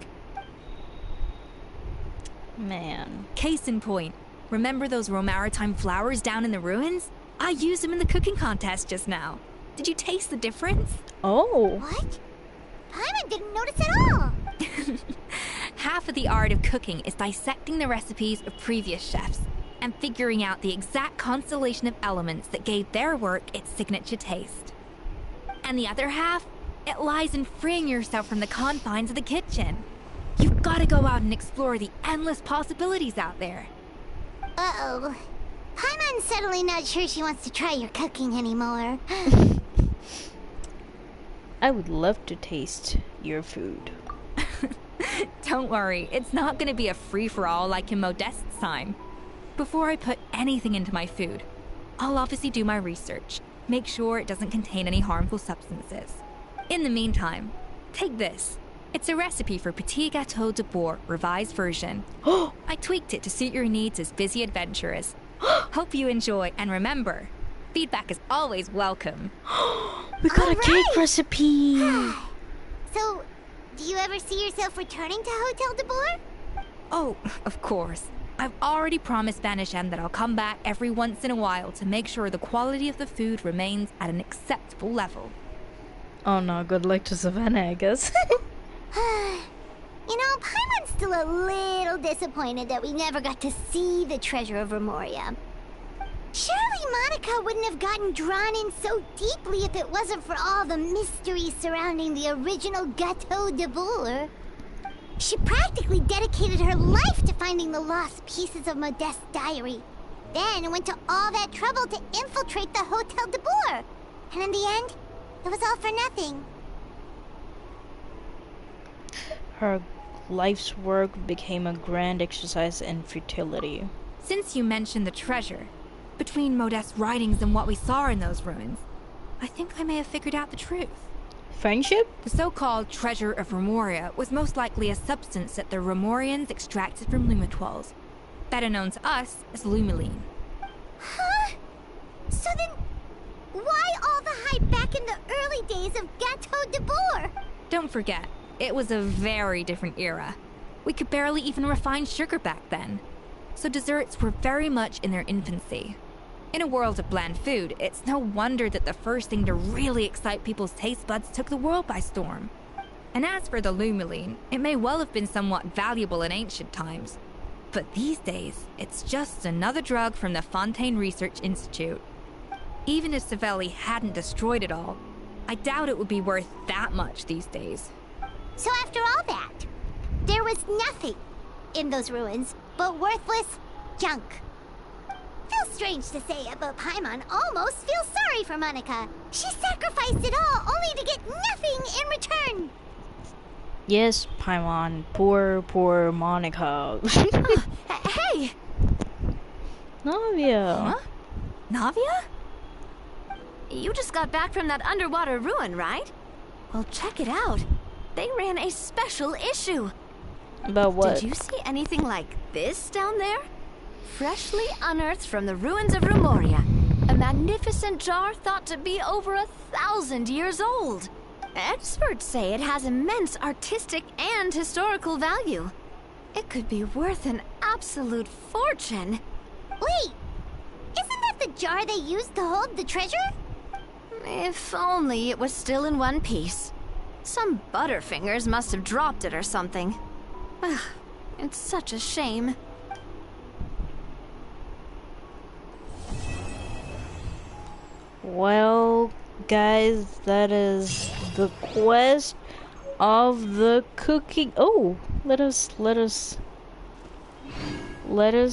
Man. Case in point, remember those Romaritime flowers down in the ruins? I used them in the cooking contest just now. Did you taste the difference? Oh. What? Paimon didn't notice at all. Half of the art of cooking is dissecting the recipes of previous chefs and figuring out the exact constellation of elements that gave their work its signature taste. And the other half, it lies in freeing yourself from the confines of the kitchen. You've got to go out and explore the endless possibilities out there. Uh-oh. Paimon's suddenly not sure she wants to try your cooking anymore. I would love to taste your food. Don't worry, it's not going to be a free-for-all like in Modeste's time. Before I put anything into my food, I'll obviously do my research, make sure it doesn't contain any harmful substances. In the meantime, take this. It's a recipe for Petit Gâteau de Boer, revised version. I tweaked it to suit your needs as busy adventurers. Hope you enjoy, and remember, feedback is always welcome. We got a cake recipe! So, do you ever see yourself returning to Hotel de Boer? Oh, of course. I've already promised Vanishem that I'll come back every once in a while to make sure the quality of the food remains at an acceptable level. Oh no, good luck to Savannah, I guess. You know, Paimon's still a little disappointed that we never got to see the treasure of Remoria. Surely Monica wouldn't have gotten drawn in so deeply if it wasn't for all the mystery surrounding the original Gâteau de Boer. She practically dedicated her life to finding the lost pieces of Modeste's diary. Then went to all that trouble to infiltrate the Hotel de Boer. And in the end, it was all for nothing. her life's work became a grand exercise in futility. Since you mentioned the treasure, between Modest's writings and what we saw in those ruins, I think I may have figured out the truth. Friendship? The so-called treasure of Remoria was most likely a substance that the Remorians extracted from Lumitwals, better known to us as Lumiline. Huh? So then, why all the hype back in the early days of Gateau de Bourg? Don't forget, it was a very different era. We could barely even refine sugar back then, so desserts were very much in their infancy. In a world of bland food, it's no wonder that the first thing to really excite people's taste buds took the world by storm. And as for the Lumiline, it may well have been somewhat valuable in ancient times, but these days, it's just another drug from the Fontaine Research Institute. Even if Savelli hadn't destroyed it all, I doubt it would be worth that much these days. So after all that, there was nothing in those ruins but worthless junk. Feels strange to say it, but Paimon almost feels sorry for Monica. She sacrificed it all only to get nothing in return. Yes, Paimon. Poor Monica. Hey! Navia. Huh? Navia? You just got back from that underwater ruin, right? Well, check it out. They ran a special issue. About what? Did you see anything like this down there? Freshly unearthed from the ruins of Remoria. A magnificent jar thought to be over 1,000 years old. Experts say it has immense artistic and historical value. It could be worth an absolute fortune. Wait! Isn't that the jar they used to hold the treasure? If only it was still in one piece. Some butterfingers must have dropped it or something. Ugh, it's such a shame. Well, guys, that is the quest of the cooking. Oh, let us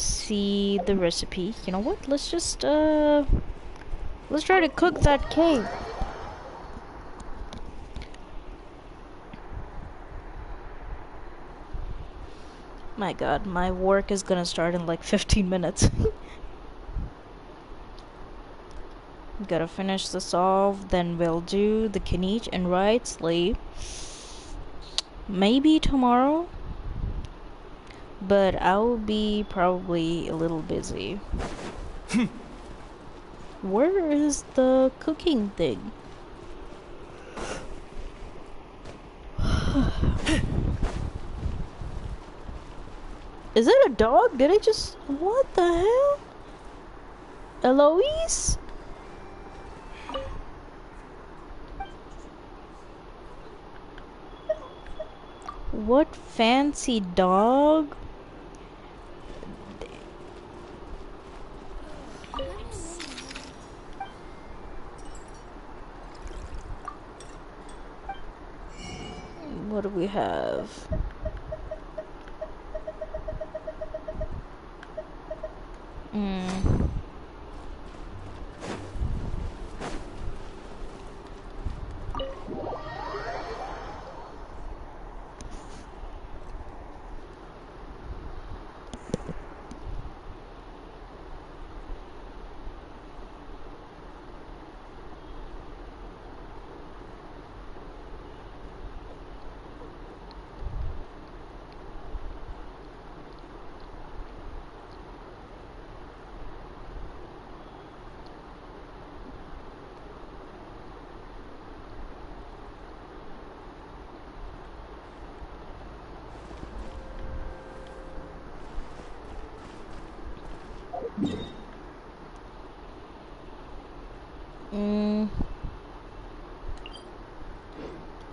see the recipe. You know what? Let's just let's try to cook that cake. My god, my work is gonna start in like 15 minutes. Gotta finish this off, then we'll do the Knight and Ride sleep. Maybe tomorrow, but I'll be probably a little busy. Where is the cooking thing? Is it a dog? Did I just... What the hell? Eloise? What fancy dog? What do we have?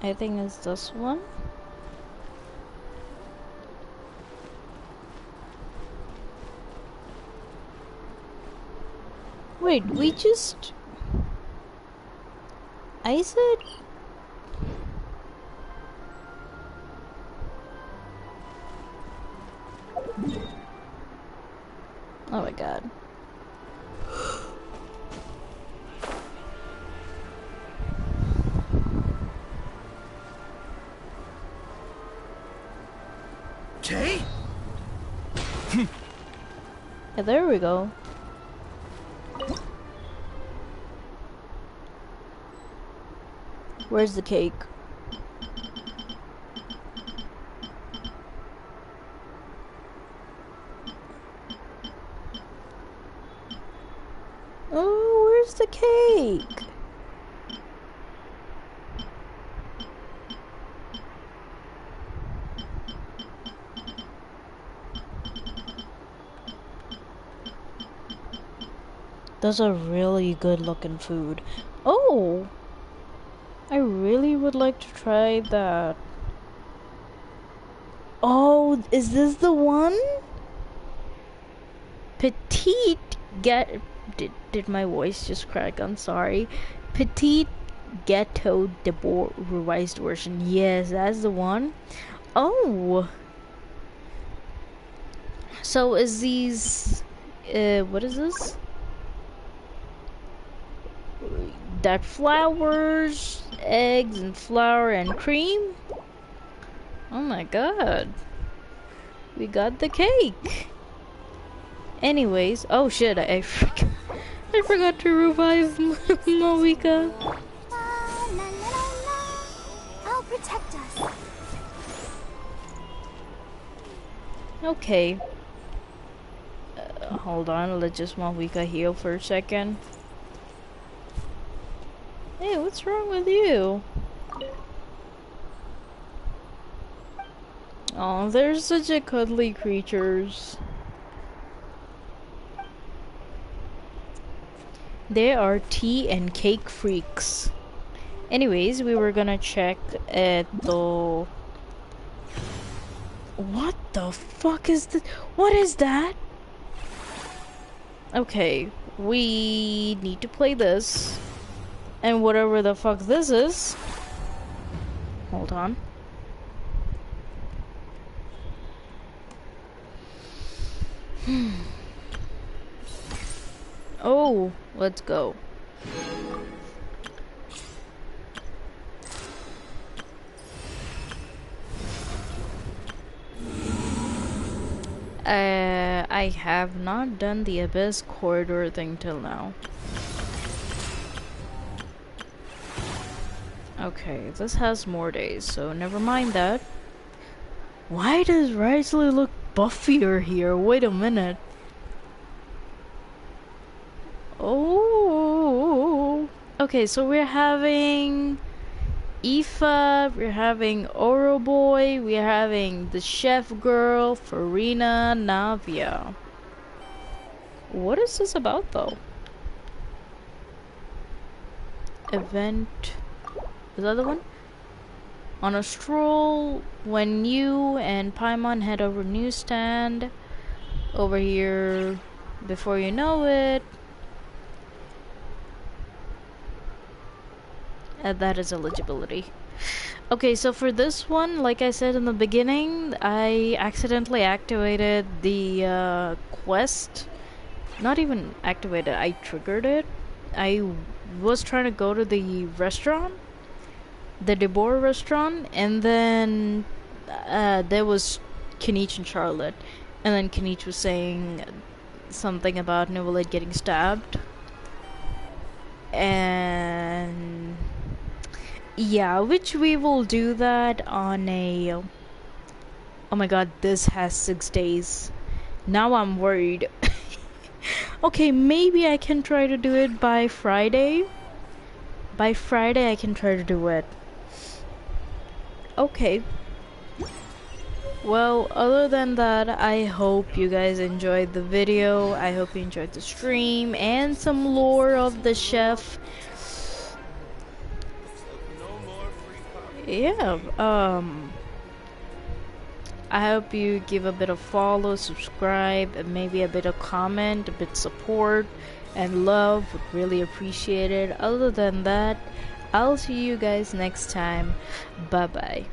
I think it's this one. Wait, we just... I said... Oh my god. Yeah, there we go. Where's the cake? Oh, where's the cake? Those are really good looking food. Oh! I really would like to try that. Oh, is this the one? Petite get did my voice just crack? I'm sorry. Petite Ghetto de Boer revised version. Yes, that's the one. Oh. So is these what is this? That flowers, eggs, and flour and cream? Oh my god. We got the cake. Anyways, oh shit, I forgot to revive Moika. I'll protect us. Okay. Hold on, let just Moika heal for a second. Hey, what's wrong with you? Oh, they're such a cuddly creatures. They are tea and cake freaks. Anyways, we were gonna check at the... What the fuck is this? What is that? Okay, we need to play this. And whatever the fuck this is. Hold on. Oh, let's go. I have not done the Abyss corridor thing till now. Okay, this has more days, so never mind that. Why does Risley look buffier here? Wait a minute. Oh. Okay, so we're having Aoife, we're having Oro Boy, we're having the Chef Girl, Farina, Navia. What is this about though? Event. Is that the one? On a stroll, when you and Paimon head over newsstand, over here, before you know it. That is eligibility. Okay, so for this one, like I said in the beginning, I accidentally activated the quest. Not even activated, I triggered it. I was trying to go to the restaurant, the De Boer restaurant, and then there was Kinich and Charlotte, and then Kinich was saying something about Novelette getting stabbed, and yeah, which we will do that on a... Oh my god, this has 6 days. Now I'm worried. Okay, maybe I can try to do it by Friday. By Friday I can try to do it. Okay. Well, other than that, I hope you guys enjoyed the video. I hope you enjoyed the stream and some lore of the chef. Yeah, I hope you give a bit of follow, subscribe, and maybe a bit of comment, a bit support and love. Would really appreciate it. Other than that, I'll see you guys next time. Bye bye.